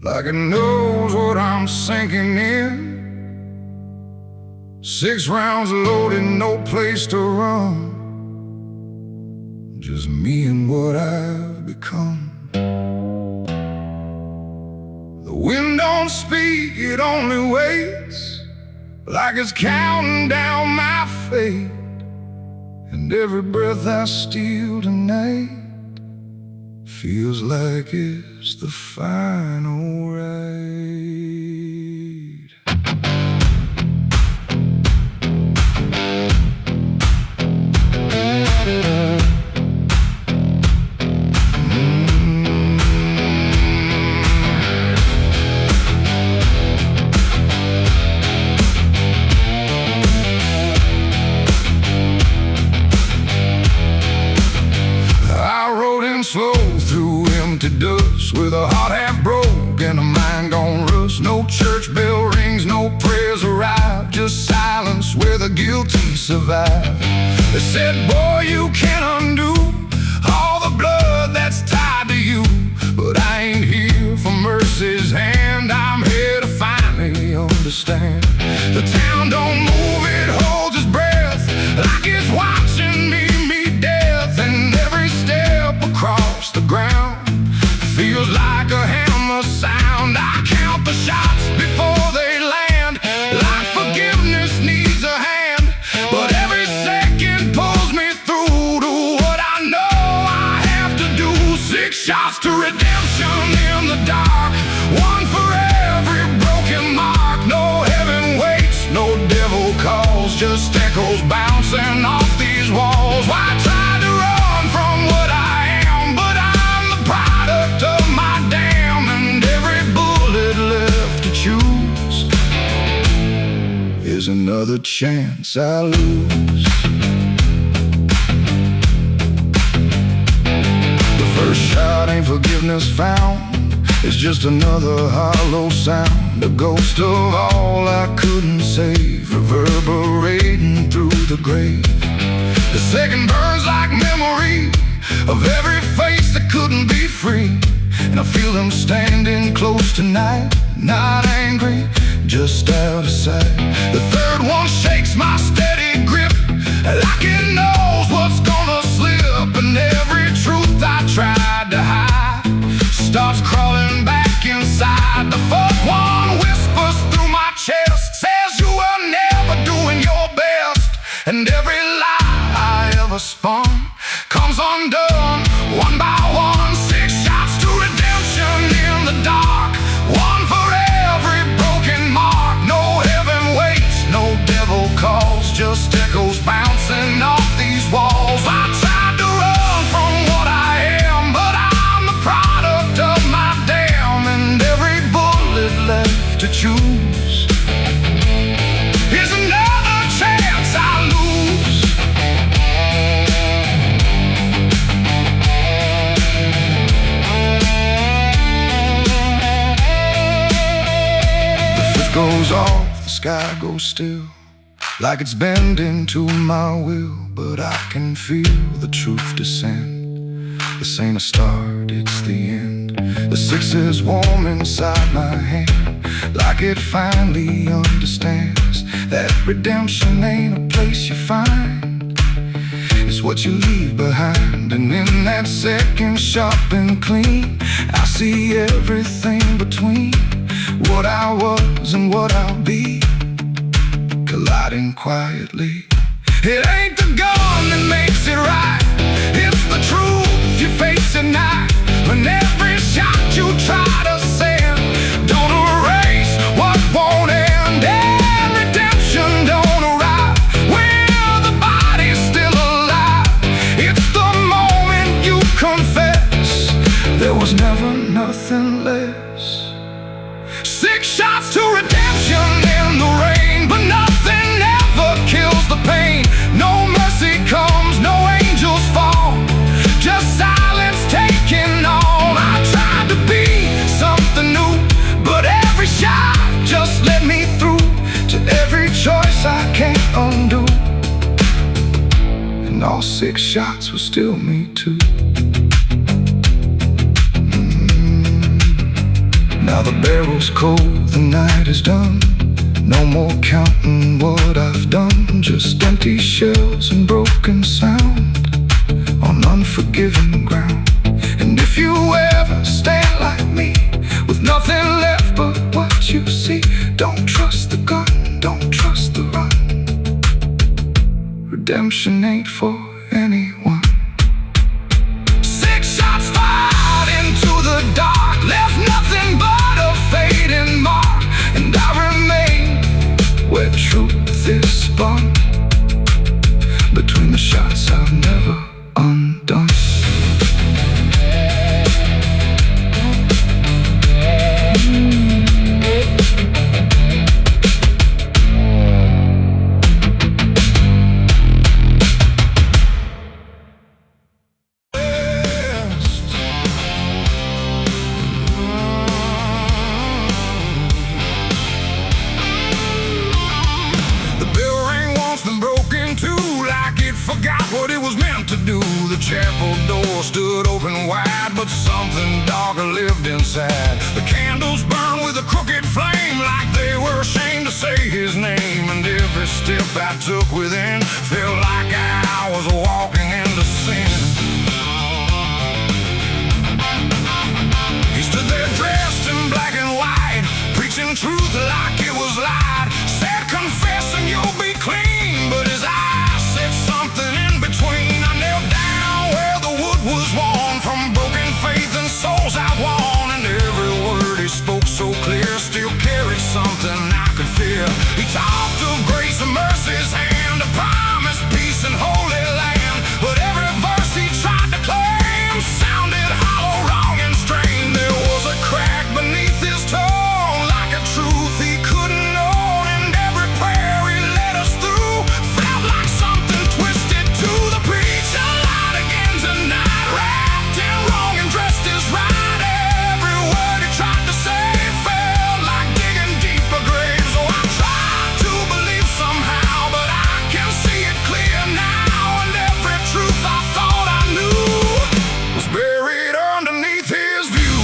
like it knows what I'm sinking in. 6 rounds loaded, no place to run, just me and what I've become. The wind don't speak, it only waits, like it's counting down my fate. And every breath I steal tonight feels like it's the final ride. Slow through empty dust, with a heart half broke and a mind gone rust. No church bell rings, no prayers arrive, just silence where the guilty survive. They said, boy, you can't undo all the blood that's tied to you. But I ain't here for mercy's hand, I'm here to finally understand. The town don't move, it holds its breath, like it's watching me meet death. And every step across the ground feels like a hammer sound. I count the shots before they land, like forgiveness needs a hand. But every second pulls me through to what I know I have to do. 6 shots to redemption in the dark, 1 for every broken mark. No heaven waits, no devil calls, just echoes bouncing off these walls. Why try to run from what I am? But I'm the product of my damn, and every bullet left to choose is another chance I lose. The first shot ain't forgiveness found, it's just another hollow sound, a ghost of all I couldn't save, reverberating through the grave. The second burns like memory of every face that couldn't be free, and I feel them standing close tonight, not angry, just out of sight. The third one shakes my steady grip, like it knows what's gonna slip, and every truth I tried to hide starts crawling back inside. The fourth one whispers through my chest, says you were never doing your best, and every lie I ever spun comes undone, one by one. 6 shots to redemption in the dark, 1 for every broken mark. No heaven waits, no devil calls, just echoes bouncing off these walls. I tried to run from what I am, but I'm the product of my damn, and every bullet left to choose is another chance I lose. The fifth goes off, the sky goes still, like it's bending to my will, but I can feel the truth descend. This ain't a start, it's the end. The 6 is warm inside my hand, like it finally understands that redemption ain't a place you find, it's what you leave behind. And in that second sharp and clean, I see everything between what I was and what I'll be. colliding quietly. It ain't the gun that makes it right, it's the truth you face at night. When every shot you try to send don't erase what won't end, and redemption don't arrive when the body's still alive. It's the moment you confess there was never nothing less. 6 shots to redemption in the rain, but nothing ever kills the pain. No mercy comes, no angels fall, just silence taking all. I tried to be something new, but every shot just let me through to every choice I can't undo. And all 6 shots were still me too. Now the barrel's cold, the night is done. No more counting what I've done, just empty shells and broken sound on unforgiving ground. And if you ever stand like me, with nothing left but what you see, don't trust the gun, don't trust the run. Redemption ain't for anyone. 6 shots fired into the dark, left nothing but a fading mark. And I remain where truth is spun, between the shots I've never undone. Forgot what it was meant to do. The chapel door stood open wide, but something darker lived inside. The candles burned with a crooked flame, like they were ashamed to say his name. And every step I took within felt like I was walking into sin. He stood there dressed in black and white, preaching truth like it was lied. Said, confess and you'll be clean, but his eyes said something in between. I knelt down where the wood was worn from broken faith and souls I won. And every word he spoke so clear still carried something I could feel. He talked of grace and mercy's hand, a promise, peace and holy land. But every verse he tried to claim sounded hollow, wrong and strained. There was a crack beneath his tone, like a truth he couldn't own. And every prayer he led us through felt like something twisted to the preach. A light again tonight, wrapped in wrong and dressed as right. Every word he tried to say felt like digging deeper graves. So I tried to believe somehow, but I can see it clear now. And every truth I thought I knew was buried underneath his view.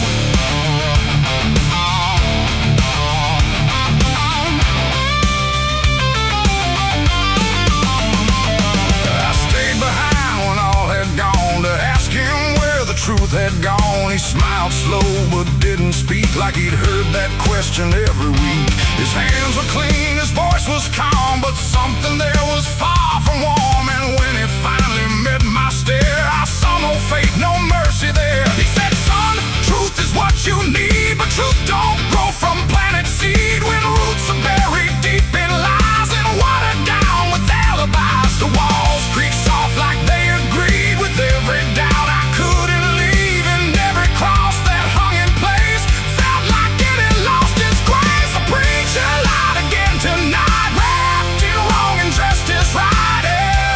I stayed behind when all had gone to ask him where the truth had gone. He smiled slow but didn't speak, like he'd heard that question every week. His hands were clean, his voice was calm, but something there was far from warm. And when he finally met my stare, I saw no faith, no mercy there. He said, son, truth is what you need, but truth don't grow from planted seed. When roots are buried deep in lies and watered down with alibis, the walls creak soft like they agreed with every doubt I couldn't leave. And every cross that hung in place felt like it had lost its grace. The preacher lied again tonight, wrapped in wrong and dressed as right.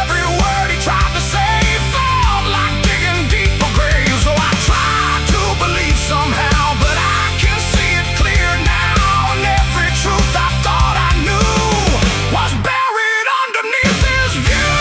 Every word he tried to say felt like digging deeper graves. So I tried to believe somehow, but I can see it clear now. And every truth I thought I knew was buried underneath his view.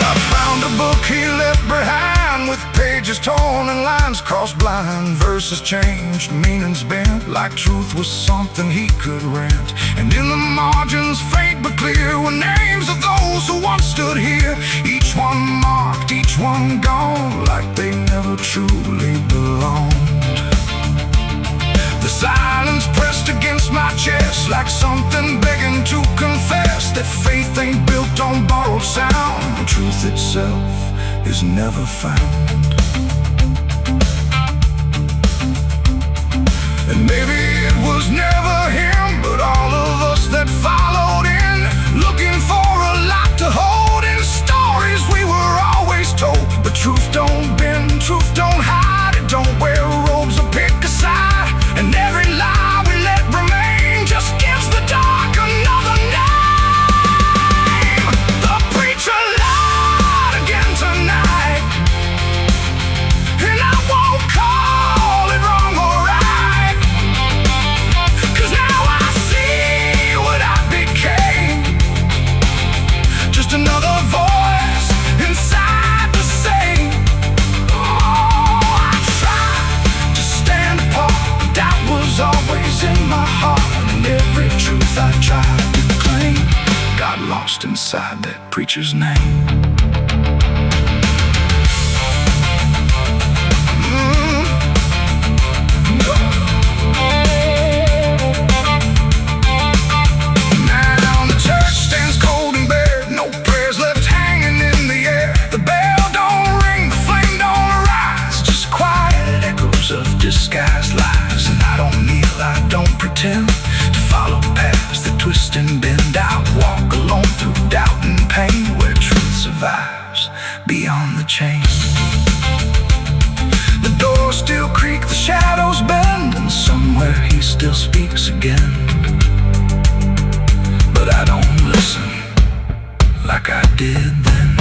I found a book he left behind, with pages torn and lines crossed blind. Verses changed, meanings bent, like truth was something he could rent. And in the margins, faint but clear, were names of those who once stood here. Each one marked, each one gone, like they never truly It's like something begging to confess that faith ain't built on borrowed sound. The truth itself is never found. And maybe it was never him, but all of us that followed in, looking for a lot to hold in stories we were always told. But truth don't bend, truth don't hide, it don't wear robes or pick a side. And every lie we let remain just gives the dark another name. The preacher lied again tonight, and I won't call it wrong or right, 'cause now I see what I became. Just another voice inside the same. Oh, I tried to stand apart, but doubt was always in my heart. And every truth I tried to claim got lost inside that preacher's name. Now the church stands cold and bare, no prayers left hanging in the air. The bell don't ring, the flame don't arise, just quiet echoes of disguised lies. And I don't kneel, I don't pretend to follow paths that twist and bend. I walk alone through doubt and pain, where truth survives beyond the chain. The doors still creak, the shadows bend, and somewhere he still speaks again. But I don't listen like I did then,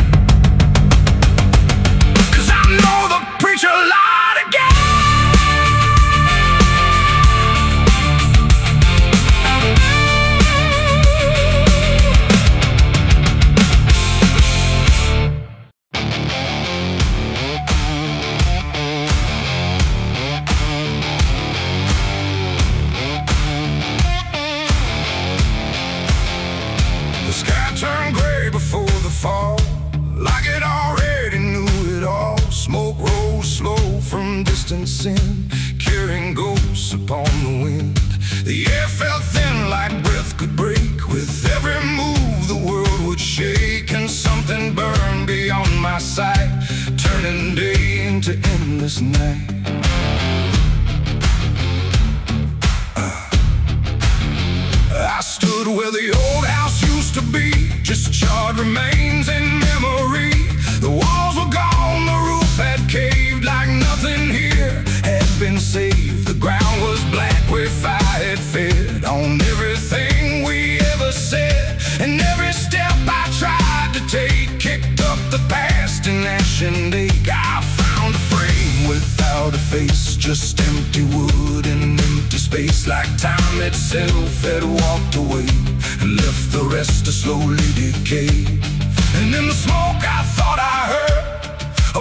'cause I know the preacher lied again. The sky turned gray before the fall, like it already knew it all. Smoke rose slow from distant sin, carrying ghosts upon the wind. The air felt thin like breath could break. With every move the world would shake, and something burned beyond my sight, turning day into endless night. I stood where the old house used to be, just charred remains in memory. The walls were gone, the roof had caved, like nothing here had been saved. The ground was black where fire had fed on everything we ever said. And every step I tried to take kicked up the past in ash and ache. I found a frame without a face, just empty wood and empty space, like time itself had walked away and left the rest to slowly decay. And in the smoke I thought I heard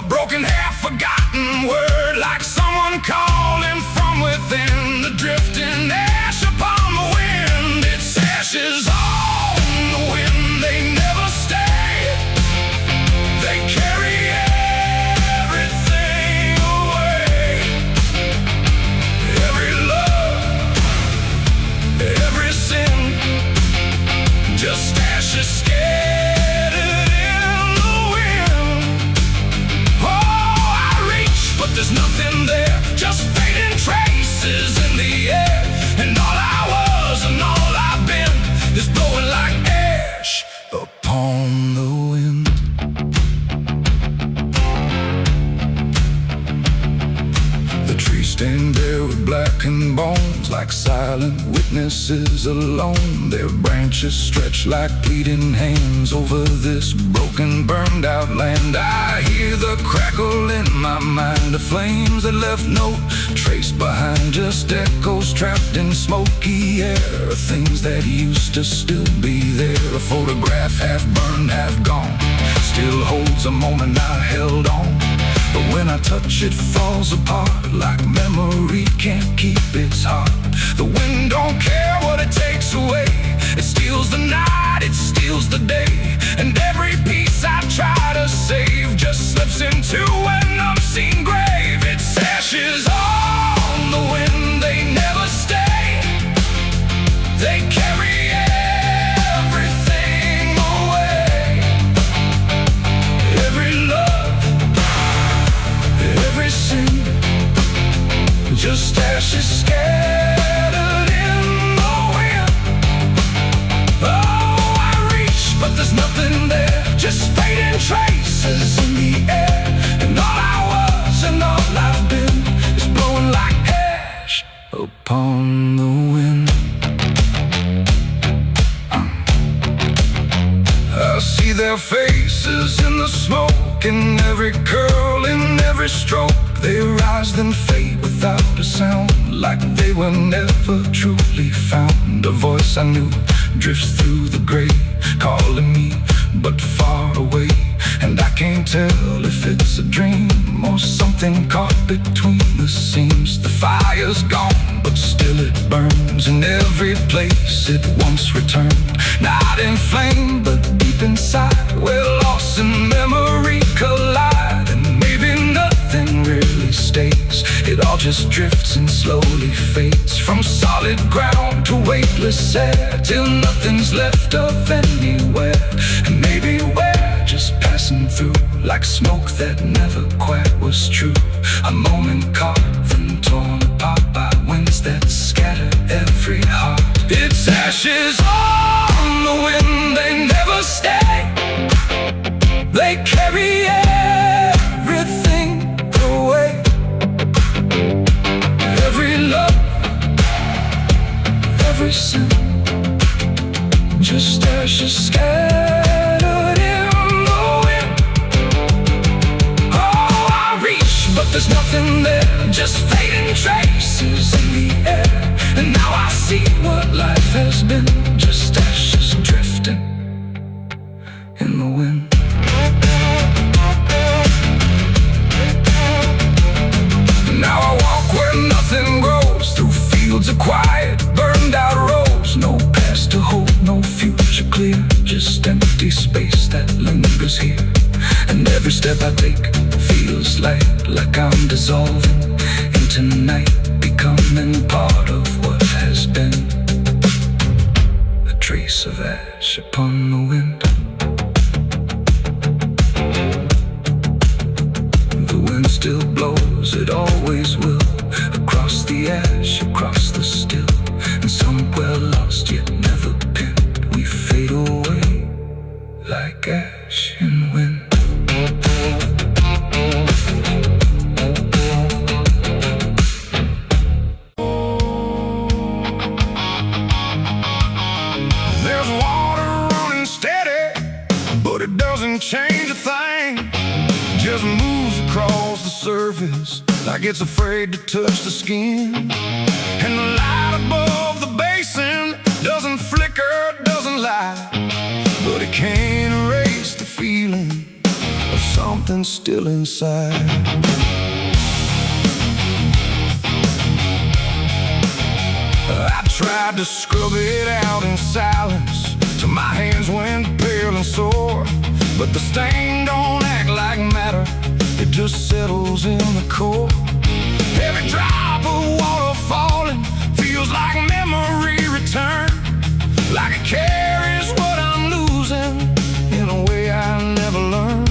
a broken, half-forgotten word, like someone calling from within. The drifting ash upon the wind, its ashes on the wind, they never stay. They carry everything away. Every love, every sin, just ashes scattered in the wind. Oh, I reach, but there's nothing there, just fading traces in the air. And all I was and all I've been is blowing like ash upon the wind. The trees stand bare with blackened bones, like silent witnesses alone. Their branches stretch like pleading hands over this broken, burned out land. I hear the crackle in my mind of flames that left no trace behind, just echoes trapped in smoky air, things that used to still be there. A photograph half burned, half gone, still holds a moment I held on. But when I touch it falls apart, like memory can't keep its heart. The wind don't care what it takes away, it steals the night, it steals the day. And every piece I try to save just slips into an unseen grave. Its ashes on the wind, they never stay. They can't fading traces in the air, and all I was and all I've been is blowing like ash upon the wind. I see their faces in the smoke, in every curl, in every stroke. They rise then fade without a sound, like they were never truly found. A voice I knew drifts through the gray, calling me but far away, and I can't tell if it's a dream or something caught between the seams. The fire's gone, but still it burns in every place it once returned. Not in flame, but deep inside, where loss and memory collide, and maybe nothing really stays. It all just drifts and slowly fades, from solid ground to weightless air, till nothing's left of anywhere. And maybe we're just passing through, like smoke that never quite was true. A moment carved and torn apart by winds that scatter every heart. It's ashes on the wind, they never stay. They carry everything away. Every love, every sin, just ashes scattered in the wind. Oh, I reach, but there's nothing there, just fading traces in the air. And now I see what life has been, just ashes drifting in the wind. Now I walk where nothing grows, through fields of quiet, burned out roads. No past to hold, no future clear, just empty space that lingers here. And every step I take feels like I'm dissolving into night, becoming part of what has been. A trace of ash upon the wind. The wind still blows, it always will, across the ash, across the still. And somewhere lost yet never pinned, we fade away like ash in wind. There's water running steady, but it doesn't change a thing. Just moves across the surface like it's afraid to touch the skin. And the light above the basin doesn't flicker, doesn't lie, but it can't erase the feeling of something still inside. I tried to scrub it out in silence till my hands went pale and sore, but the stain don't act like matter, it just settles in the core. Every drop of water falling feels like memory return, like it carries what I'm losing in a way I never learned.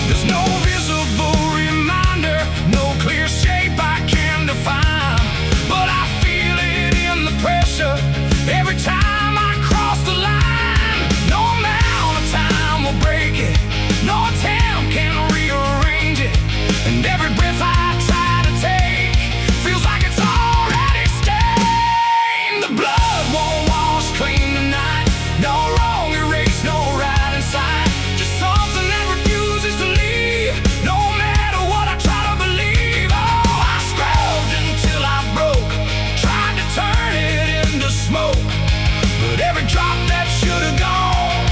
There's no visible reminder, no clear shape I can define, but I feel it in the pressure every time I cross the line. No amount of time will break it, no attempt can rearrange it, and every breath I try to take feels like it's already stained. The blood won't wash clean tonight, no wrong erased, no right inside, just something that refuses to leave, no matter what I try to believe. Oh, I scrubbed until I broke, tried to turn it into smoke, but every drop that should have gone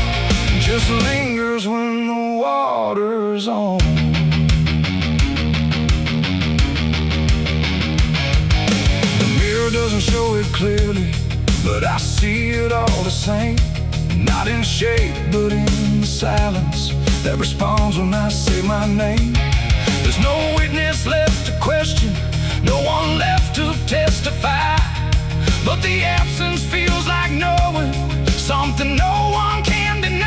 just lingers when the water's on. The mirror doesn't show it clearly, but I see it all the same. Not in shape, but in the silence that responds when I say my name. There's no witness left to question, no one left to testify, but the absence feels like knowing something no one can deny.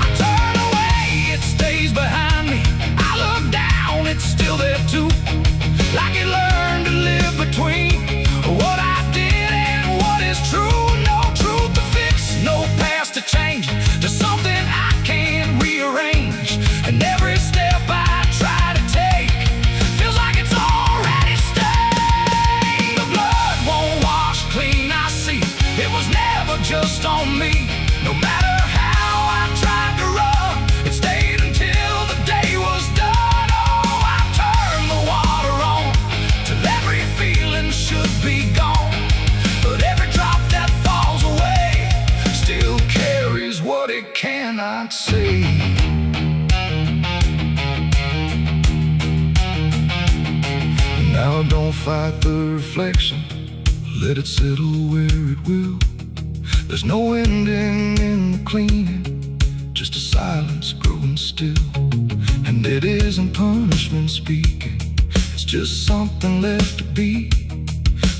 I turn away, it stays behind me. I look down, it's still there too, like it learned to live between what I did and what is true. No truth to fix, no past to change, to something I can't rearrange. on me. No matter how I tried to run, it stayed until the day was done. Oh, I turned the water on till every feeling should be gone. But every drop that falls away still carries what it cannot say. Now don't fight the reflection, let it settle where it will. There's no ending in the cleaning, just a silence growing still. And it isn't punishment speaking, it's just something left to be.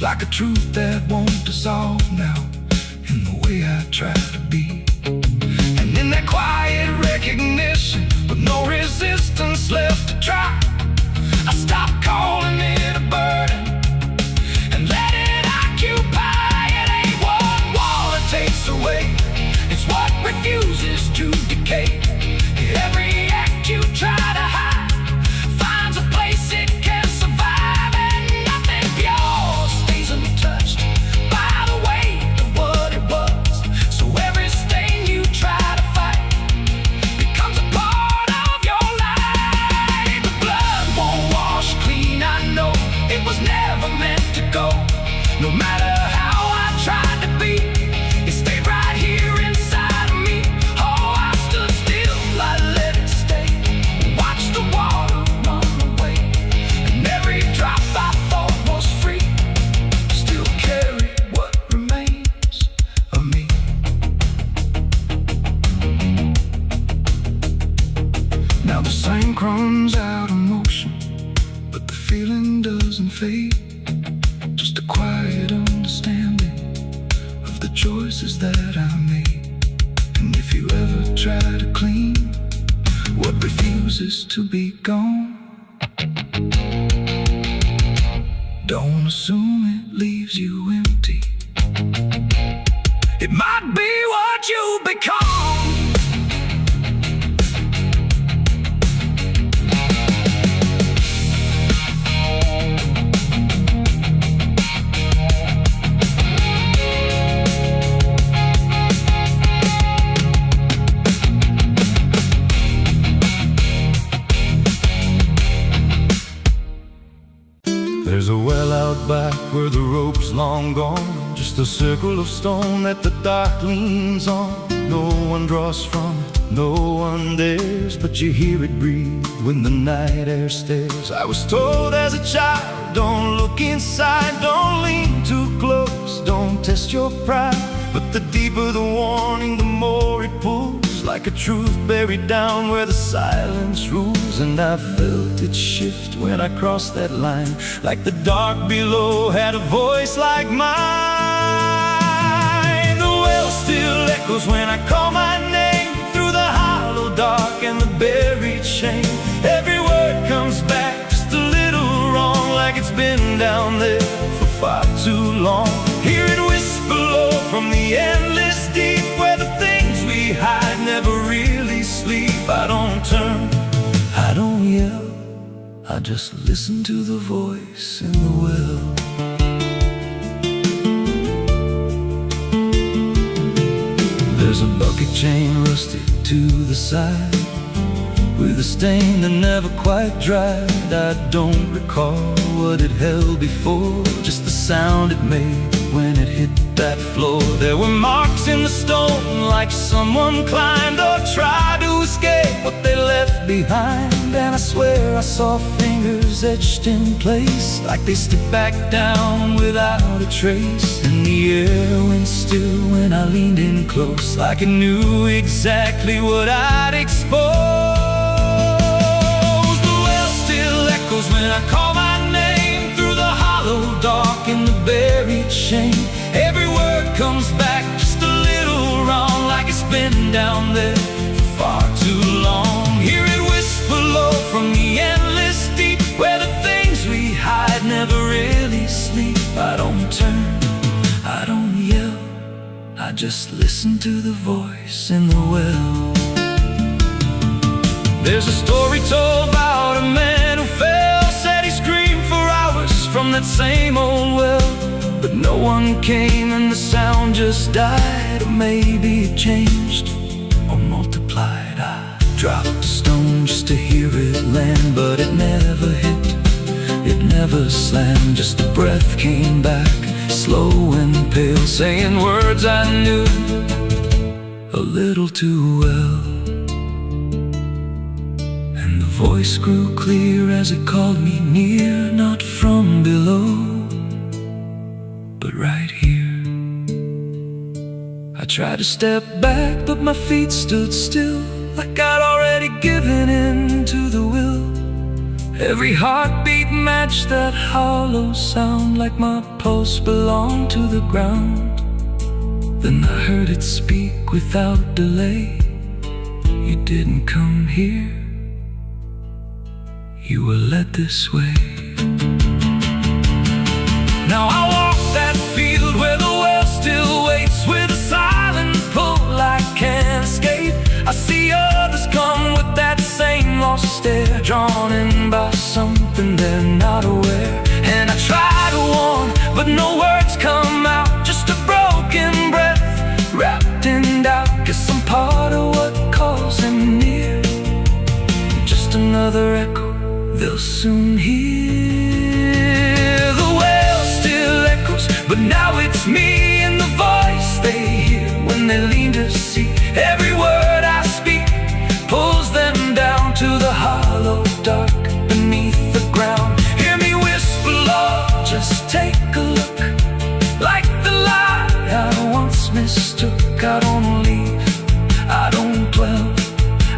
Like a truth that won't dissolve now, in the way I try to be. And in that quiet recognition, with no resistance left to try, I stopped calling it a burden and let it occupy. It ain't what wall it takes away, it's what refuses to decay. Every act you try to hide finds a place it can survive, and nothing pure stays untouched by the weight of what it was. So every stain you try to fight becomes a part of your life. The blood won't wash clean, I know it was never meant to go. No matter how I tried to be, it stayed right here inside of me. Oh, I stood still, I let it stay, watched the water run away. And every drop I thought was free still carried what remains of me. Now the same crumbs out of motion, but the feeling doesn't fade. Just a quiet understanding of the choices that I made. And if you ever try to clean what refuses to be gone, don't assume it leaves you empty. It might be what you become. There's a well out back where the rope's long gone, just a circle of stone that the dark leans on. No one draws from it, no one dares, but you hear it breathe when the night air stares. I was told as a child, don't look inside, don't lean too close, don't test your pride. But the deeper the warning, the more it pulls, like a truth buried down where the silence rules. And I felt it shift when I crossed that line, like the dark below had a voice like mine. The well still echoes when I call my name, through the hollow dark and the buried shame. Every word comes back just a little wrong, like it's been down there for far too long. Hear it whisper low from the endless deep, where the things we hide never really sleep. I don't turn, I don't yell, I just listen to the voice in the well. There's a bucket chain rusted to the side, with a stain that never quite dried. I don't recall what it held before, just the sound it made when it hit that floor. There were marks in the stone, like someone climbed or tried to escape what they left behind. And I swear I saw fingers etched in place, like they slipped back down without a trace. And the air went still when I leaned in close, like it knew exactly what I'd expose. The well still echoes when I call my name, through the hollow dark and the buried shame. Every word comes back just a little wrong, like it's been down there for far too long. Hear it whisper low from the endless deep, where the things we hide never really sleep. I don't turn, I don't yell, I just listen to the voice in the well. There's a story told about a man who fell, said he screamed for hours from that same old well. But No one came and the sound just died. Or maybe it changed or multiplied. I dropped a stone just to hear it land, but it never hit, it never slammed. Just a breath came back, slow and pale, saying words I knew a little too well. And the voice grew clear as it called me near, not from below, but right here. I tried to step back, but my feet stood still, like I'd already given in to the will. Every heartbeat matched that hollow sound, like my pulse belonged to the ground. Then I heard it speak without delay. You didn't come here, you were led this way. Now I walk that field where the well still waits, with a silent pull I can't escape. I see others come with that same lost stare, drawn in by something they're not aware. And I try to warn, but no words come out, just a broken breath wrapped in doubt. Guess I'm part of what calls them near, just another echo they'll soon hear. The well still echoes, but now it's me and the voice they hear when they lean to see. Every word I speak pulls them down to the hollow dark beneath the ground. Hear me whisper, Lord, just take a look. Like the lie I once mistook, I don't leave, I don't dwell,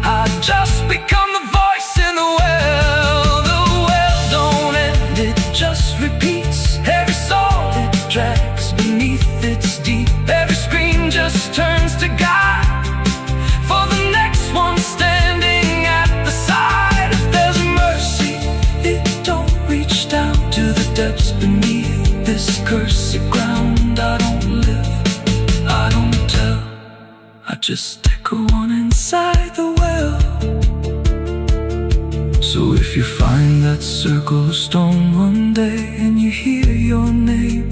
I just become the voice in the well. The well don't end, it just repeats. Every soul it drags beneath its deep. Every scream just turns to guide for the next one standing at the side. If there's mercy, it don't reach down to the depths beneath this cursed ground. I don't live, I don't tell, I just echo on inside the well. So if you find that circle of stone one day, and you hear your name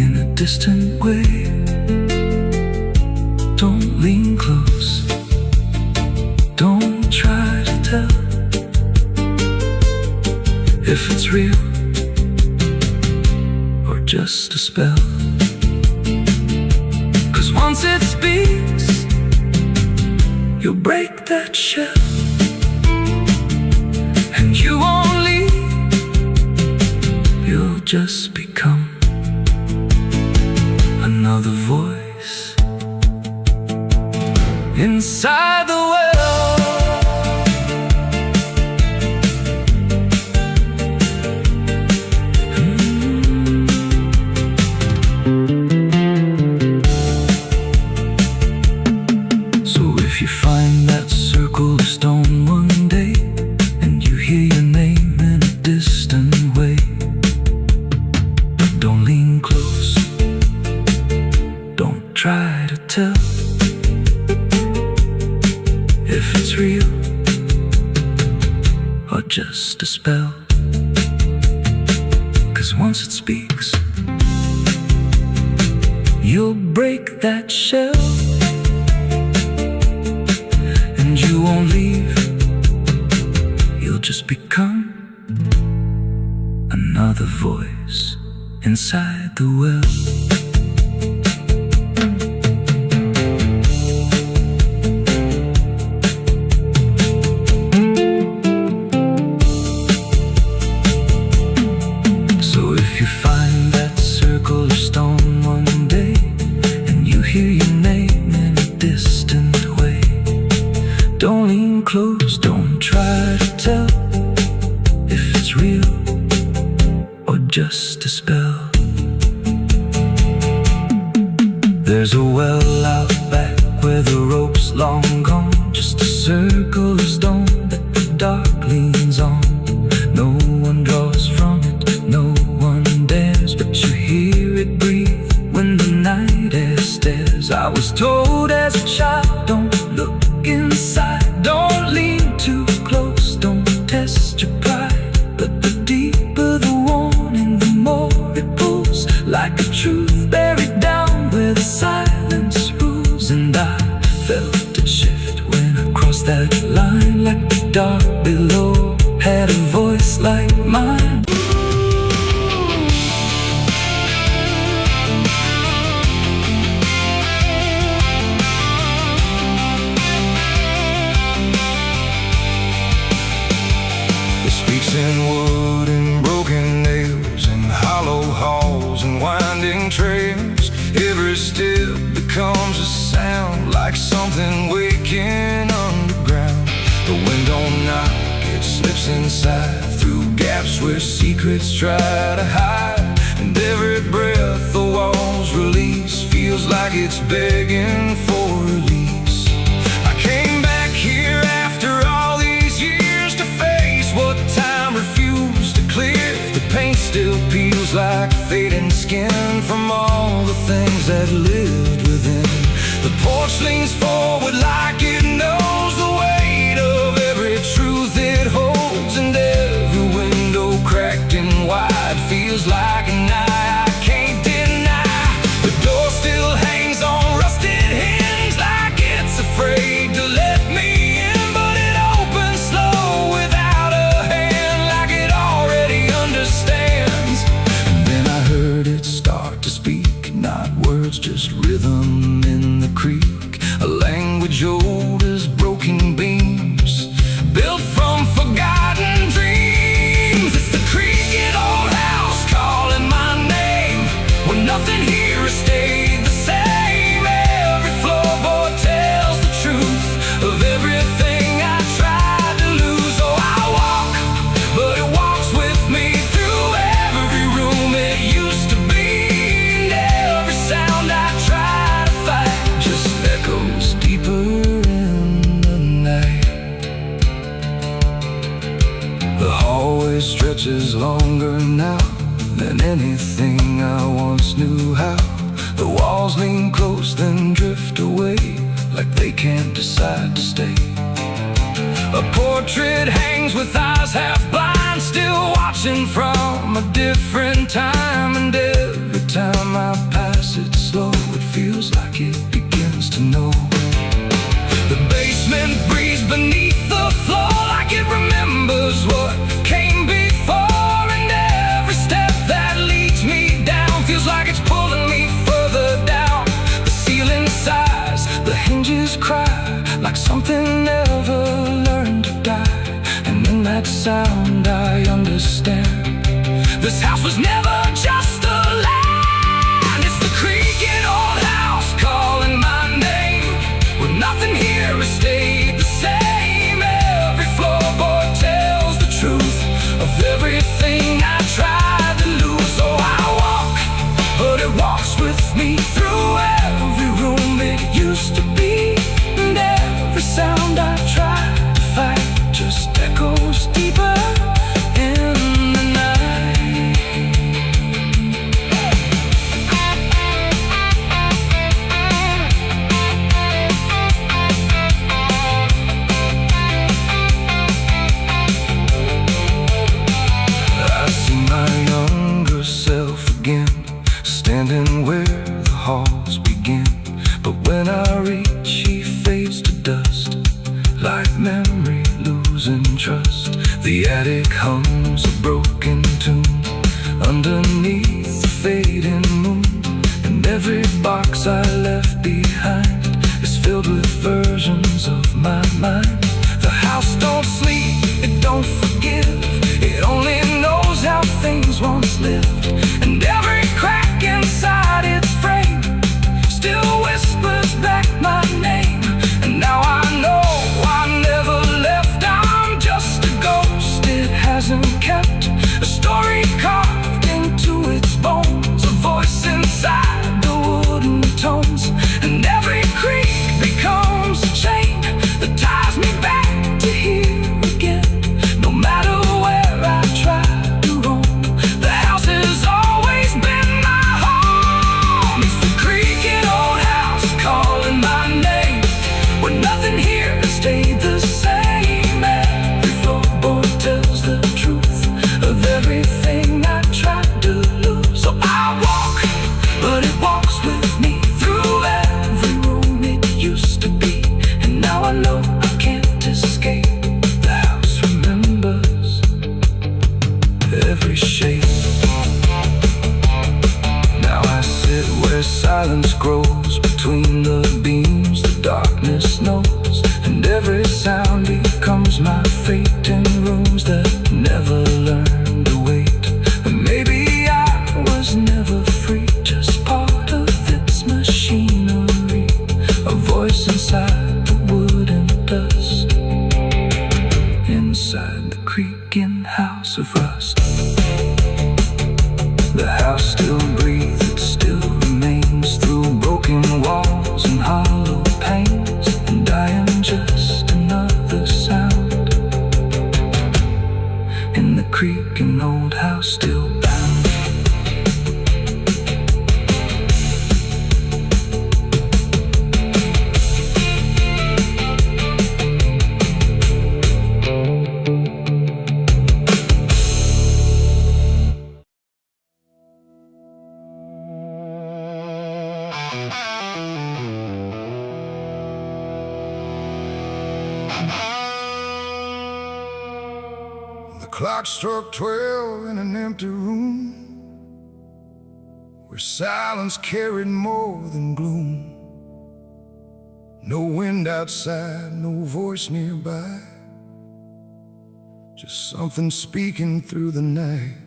in a distant way, don't lean close, don't try to tell if it's real or just a spell. 'Cause once it speaks, you'll break that shell, and you won't leave, you'll just become another voice inside the well. So if you find that circle of stone one day, and you hear your name in a distant way, don't lean close, don't try to tell if it's real or just a spell. 'Cause once it speaks, you'll break that shell, and you won't leave, you'll just become another voice inside the well. Don't lean close, don't try to tell if it's real or just a spell. There's a well out back where the rope's long gone, just a circle of stone that the dark leans on. No one draws from it, no one dares, but you hear it breathe when the night air stares. I was told as a child, don't look inside, don't lean too close, don't test your pride. But the deeper the warning, the more it pulls, like cracks inside, through gaps where secrets try to hide. And every breath the walls release feels like it's begging for release. I came back here after all these years to face what time refused to clear. The paint still peels like fading skin from all the things that lived within. The porch leans forward like it knows the weight of every truth it holds, and every window cracked and wide feels like an eye I can't deny. The door still hangs on rusted hinges like it's afraid to let me in, but it opens slow without a hand, like it already understands. And then I heard it start to speak, not words, just rhythm in the creek, a language old as broken beams, built from forgotten dreams. It's the creaking old house calling my name, when nothing here has stayed the same. Every floorboard tells the truth of everything I tried to lose. Oh, I walk, but it walks with me through every room it used to be, and every sound I try to fight just echoes deeper in the night. The hallway stretches longer now than anything I once knew how. The walls lean close then drift away, like they can't decide to stay. A portrait hangs with eyes half blind, still watching from a different time. And every time I pass it slow, it feels like it begins to know. The basement breathes beneath the floor, like it remembers what came before. And every step that leads me down feels like it's pulling me further down. The ceiling sighs, the hinges cry, like something never learned to die. And in that sound I understand, this house was never just a land. It's the creaking old house calling my name, when nothing here has stayed the same. Every floorboard tells the truth of everything I tried to lose. So I walk, but it walks with me through every room it used to be, and every sound I try to fight just echoes deeper in the night. I see my younger self again, standing where the halls begin. But when I reach, he fades to dust, like memory losing trust. The attic hums a broken tune underneath the fading moon, and every box I left behind is filled with versions of my mind. The house don't sleep, it don't forgive, it only knows how things once lived. And every crack inside its frame still whispers back my name. And now I know I never left, I'm just a ghost. It hasn't kept a story carved into its bones, a voice inside the wooden tones. And every creak becomes a chain that ties me back to here again. No matter where I try to roam, the house has always been my home. It's the creaking old house calling my name, when nothing here has stayed the same. Every floorboard tells the truth of everything I tried to lose. So I walk, but it walks with me through every room it used to be, and now I know I can't escape. The house remembers every shape. Now I sit where silence grows between the beams, the darkness knows, and every sound becomes my fate in rooms that never learned to wait. And maybe I was never free, just part of its machinery, a voice inside the wood and dust, inside the creek. The clock struck 12 in an empty room, where silence carried more than gloom. No wind outside, no voice nearby, just something speaking through the night.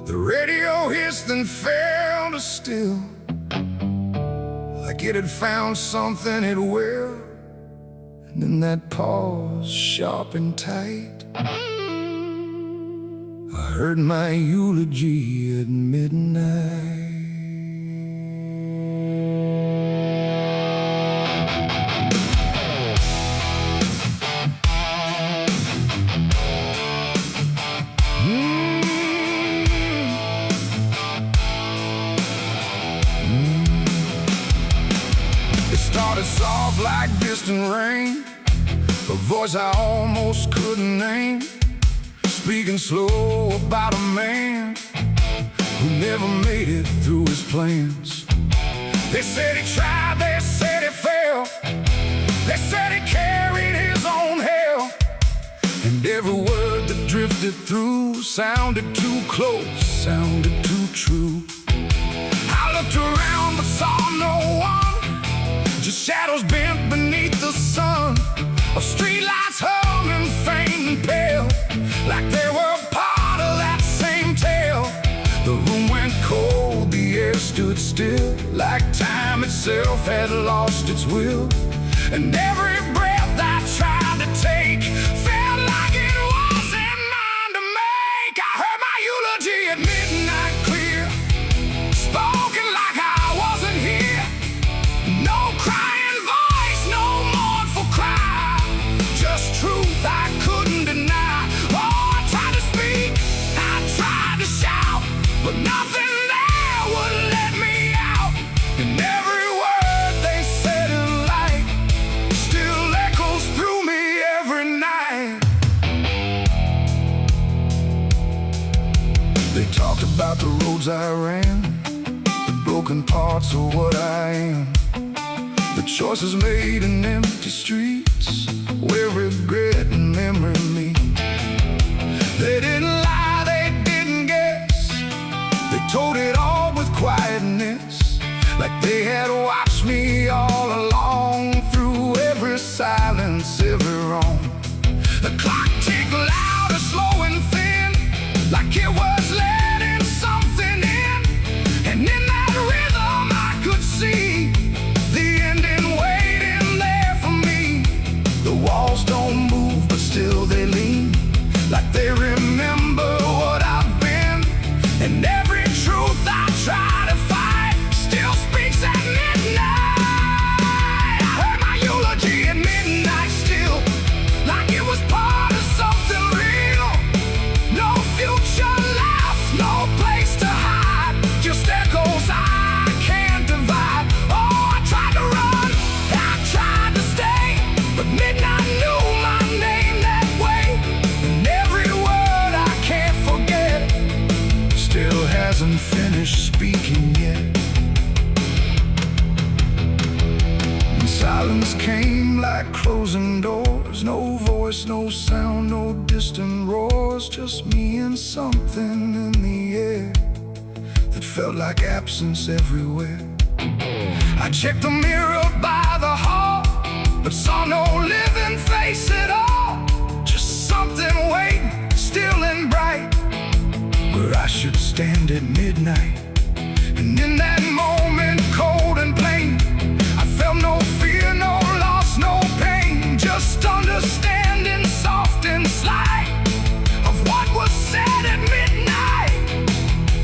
The radio hissed and fell to still, like it had found something it will. And in that pause, sharp and tight, I heard my eulogy at midnight. It started soft like distant rain, a voice I almost couldn't name, speaking slow about a man who never made it through his plans. They said he tried, they said he failed, they said he carried his own hell, and every word that drifted through sounded too close, sounded too true. I looked around but saw no one, just shadows bent beneath the sun, of streetlights humming faint and pale, like they were part of that same tale. The room went cold, the air stood still, like time itself had lost its will. And every breath I tried to take felt like it wasn't mine to make. I heard my eulogy at midnight clear, spoken like I wasn't here. No crying voice, no mournful cry, just truth I couldn't deny. Oh, I tried to speak, I tried to shout, but nothing there would let me out. And every word they said in light still echoes through me every night. They talked about the roads I ran, the broken parts of what I am, the choices made in empty streets where regret and memory meet. They didn't lie, they didn't guess, they told it all with quietness, like they had watched me all along, through every silence, every wrong. The clock ticked louder, slow and thin, like it was letting something in. And in that rhythm I could see the ending waiting there for me. The walls don't move, but still they lean, like they remember what I've been. And every truth I try to fight still speaks at midnight. I heard my eulogy at midnight still, like it was part of something real. No future left, no place to hide, just echoes I can't divide. Oh, I tried to run, I tried to stay, but midnight knew my name that way. And every word I can't forget still hasn't finished speaking yet. And silence came like closing doors, no voice, no sound, no distant roars, just me and something in the air that felt like absence everywhere. I checked the mirror by the hall, but saw no living face at all, just something waiting, still and bright, where I should stand at midnight. And in that moment, cold and plain, I felt no fear, no loss, no pain, just understanding soft and slight of what was said at midnight.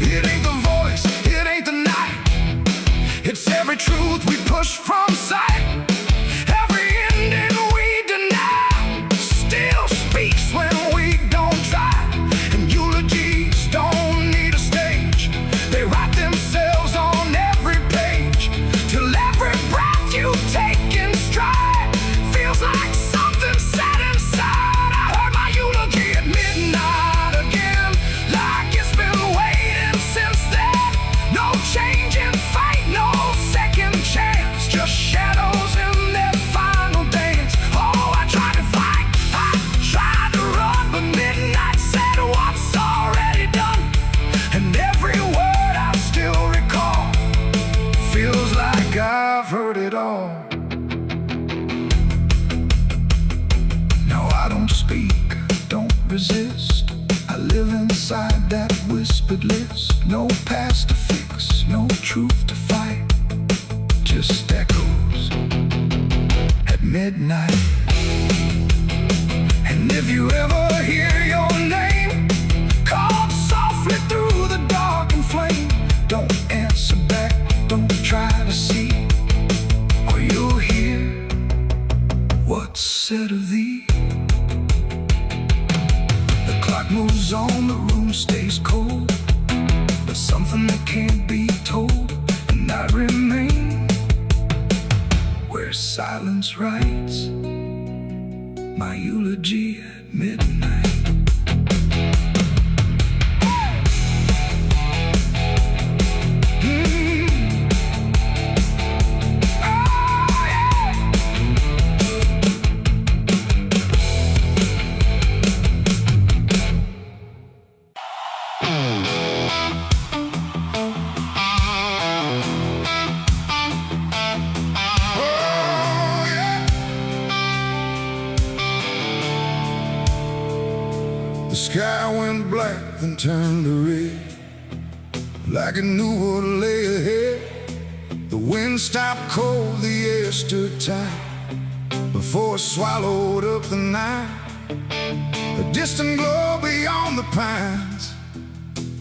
It ain't the voice, it ain't the night, it's every truth we push from sight. Every ending we deny still speaks when we don't try. And eulogies don't need a stage, they write themselves on every page, till every breath you take in stride feels like something set inside. I heard my eulogy at midnight again, like it's been waiting since then. No change in fate, no second chance, just shadows in I've heard it all. No, I don't speak, don't resist. I live inside that whispered list. No past to fix, no truth to fight, just echoes at midnight. And if you ever hear your name called softly through the dark and flame, don't answer back, don't try to see, or you'll hear what's said of thee. The clock moves on, the room stays cold, but something that can't be told, and I remain where silence writes my eulogy at midnight. The sky went black, then turned to red, like it knew what lay ahead. The wind stopped cold, the air stood tight, before it swallowed up the night. A distant glow beyond the pines,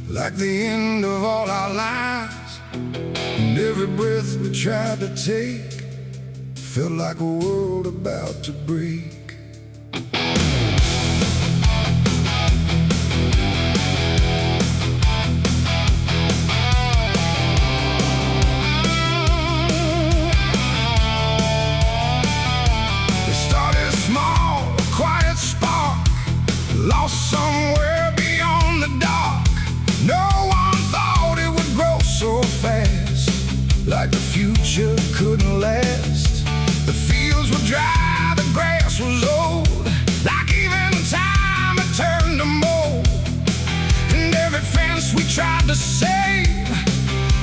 like the end of all our lives. And every breath we tried to take felt like a world about to break. Lost somewhere beyond the dark. No one thought it would grow so fast, like the future couldn't last. The fields were dry, the grass was old, like even time had turned to mold. And every fence we tried to save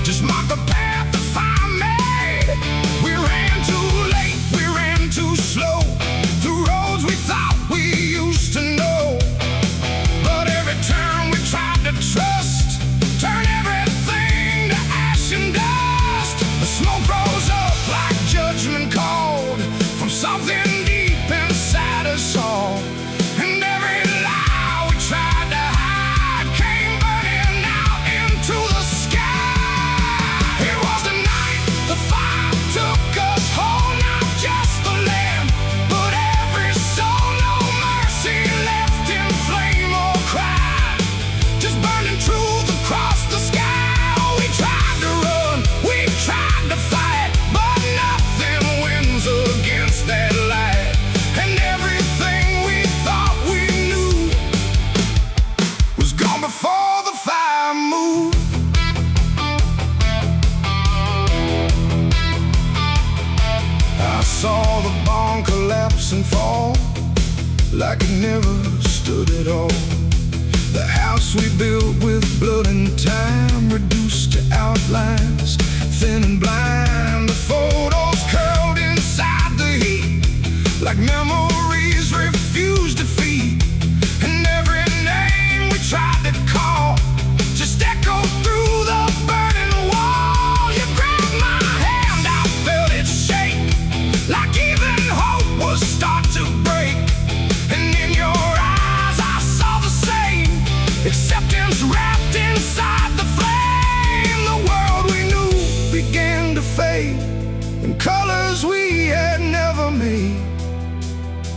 just marked the path the fire made. We ran too late, we ran too slow, through roads we thought we used to know. Turn we tried to trust, turn everything to ash and dust. The smoke rose up like judgment called from something deep inside us all. And every lie we tried to hide came burning out into the sky. It was the night the fire took us whole, not just the land, but every soul. No mercy left in flame or cry, just burning truth across the sky. We tried to run, we tried to fight, but nothing wins against that light. And everything we thought we knew was gone before the fire moved. I saw the barn collapse and fall, like it never stood at all. The house we built with blood and time, reduced to outlines, thin and blind. The photos curled inside the heat, like memories refused defeat. And every name we tried to call just echoed through the burning wall. You grabbed my hand, I felt it shake, like even hope was start to break. And in your eyes I saw the same, acceptance wrapped inside the flame. The world we knew began to fade in colors we had never made.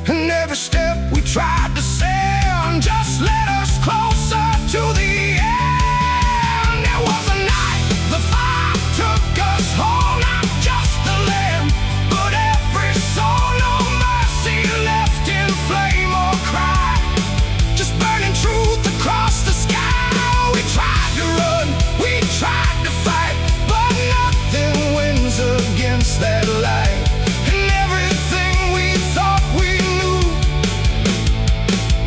And every step we tried to send just led us closer to the end. It was a night the fire took us whole, not just the land, but every soul. No mercy left in flame or cry, just burning truth across the sky. We tried to run, we tried to fight, but nothing wins against that light. And everything we thought we knew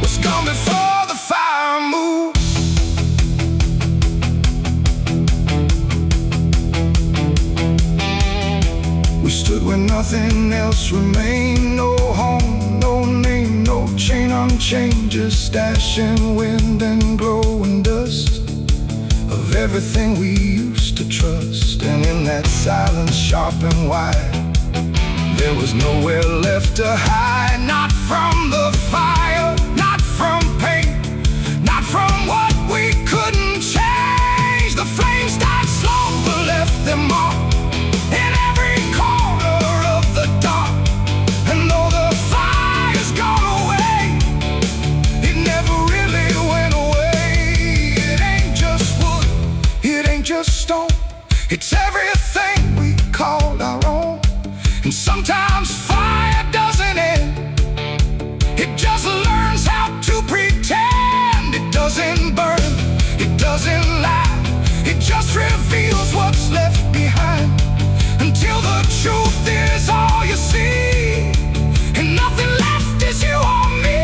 was gone before the fire moved. But when nothing else remained, no home, no name, no chain unchained, just ash and wind and glow and dust of everything we used to trust. And in that silence, sharp and wide, there was nowhere left to hide. Not from the fire, not from pain, not from what we couldn't change. The flames died slow but left their mark in every corner of the dark. And though the fire's gone away, it never really went away. It ain't just wood, it ain't just stone, it's everything we called our own. And sometimes fire doesn't end, it just learns how to pretend. It doesn't burn, it doesn't lie, it just reveals what's left behind, until the truth is all you see, and nothing left is you or me.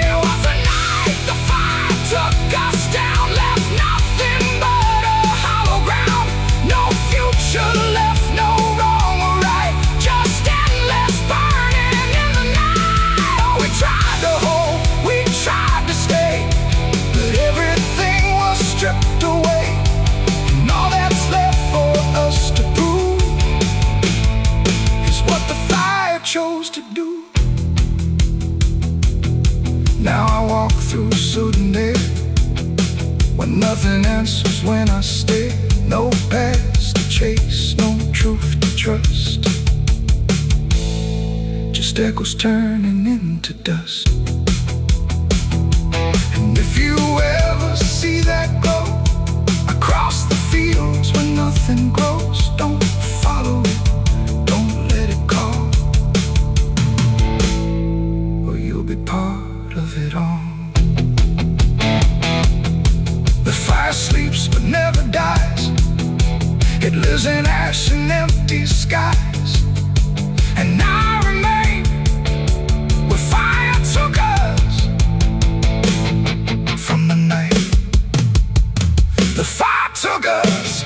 It was the night the fire took us down, left nothing but a hollow ground. No future left, no wrong or right, just endless burning in the night. Oh, we tried to hold, we tried to stay, but everything was stripped away. And all that's left for us to prove is what the fire chose to do. Now I walk through sudden air, when nothing answers when I stare. No past to chase, no truth to trust, just echoes turning into dust. And if you ever see that glow across the fields where nothing grows, don't follow it, don't let it call, or you'll be part of it all. The fire sleeps but never dies, it lives in ash and empty skies. And I remain where fire took us from the night the fire took us.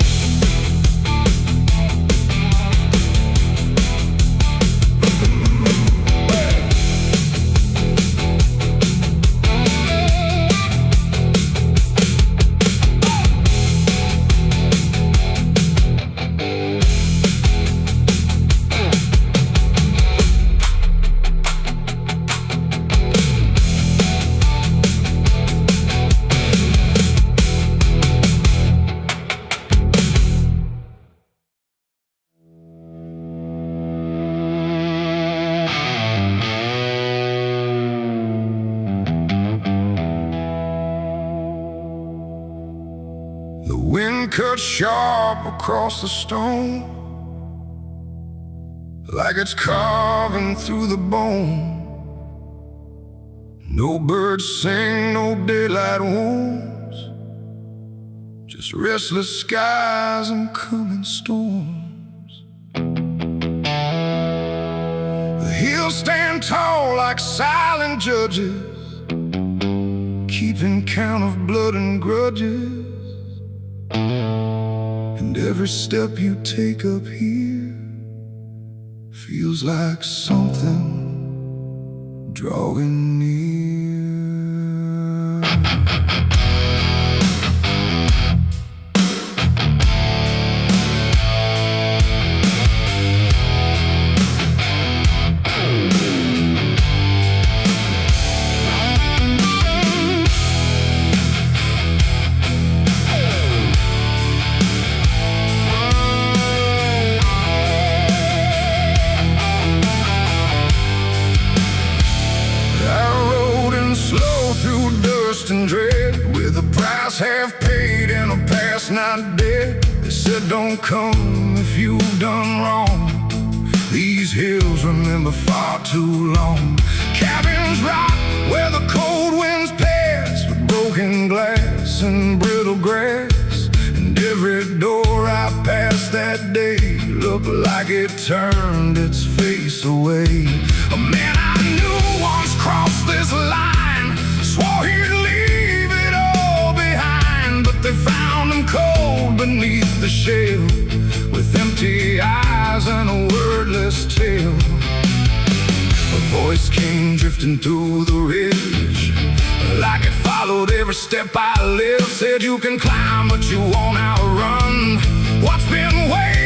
Wind cut sharp across the stone, like it's carving through the bone. No birds sing, no daylight wounds, just restless skies and coming storms. The hills stand tall like silent judges, keeping count of blood and grudges. And every step you take up here feels like something drawing near. And dread, with a price half paid and a past not dead. They said don't come if you've done wrong. These hills remember far too long. Cabins rock where the cold winds pass, with broken glass and brittle grass. And every door I passed that day looked like it turned its face away. A man I knew once crossed this line, swore he'd leave it all behind, but they found him cold beneath the shell, with empty eyes and a word his tale. A voice came drifting through the ridge, like it followed every step I lived. Said you can climb, but you won't outrun what's been waiting.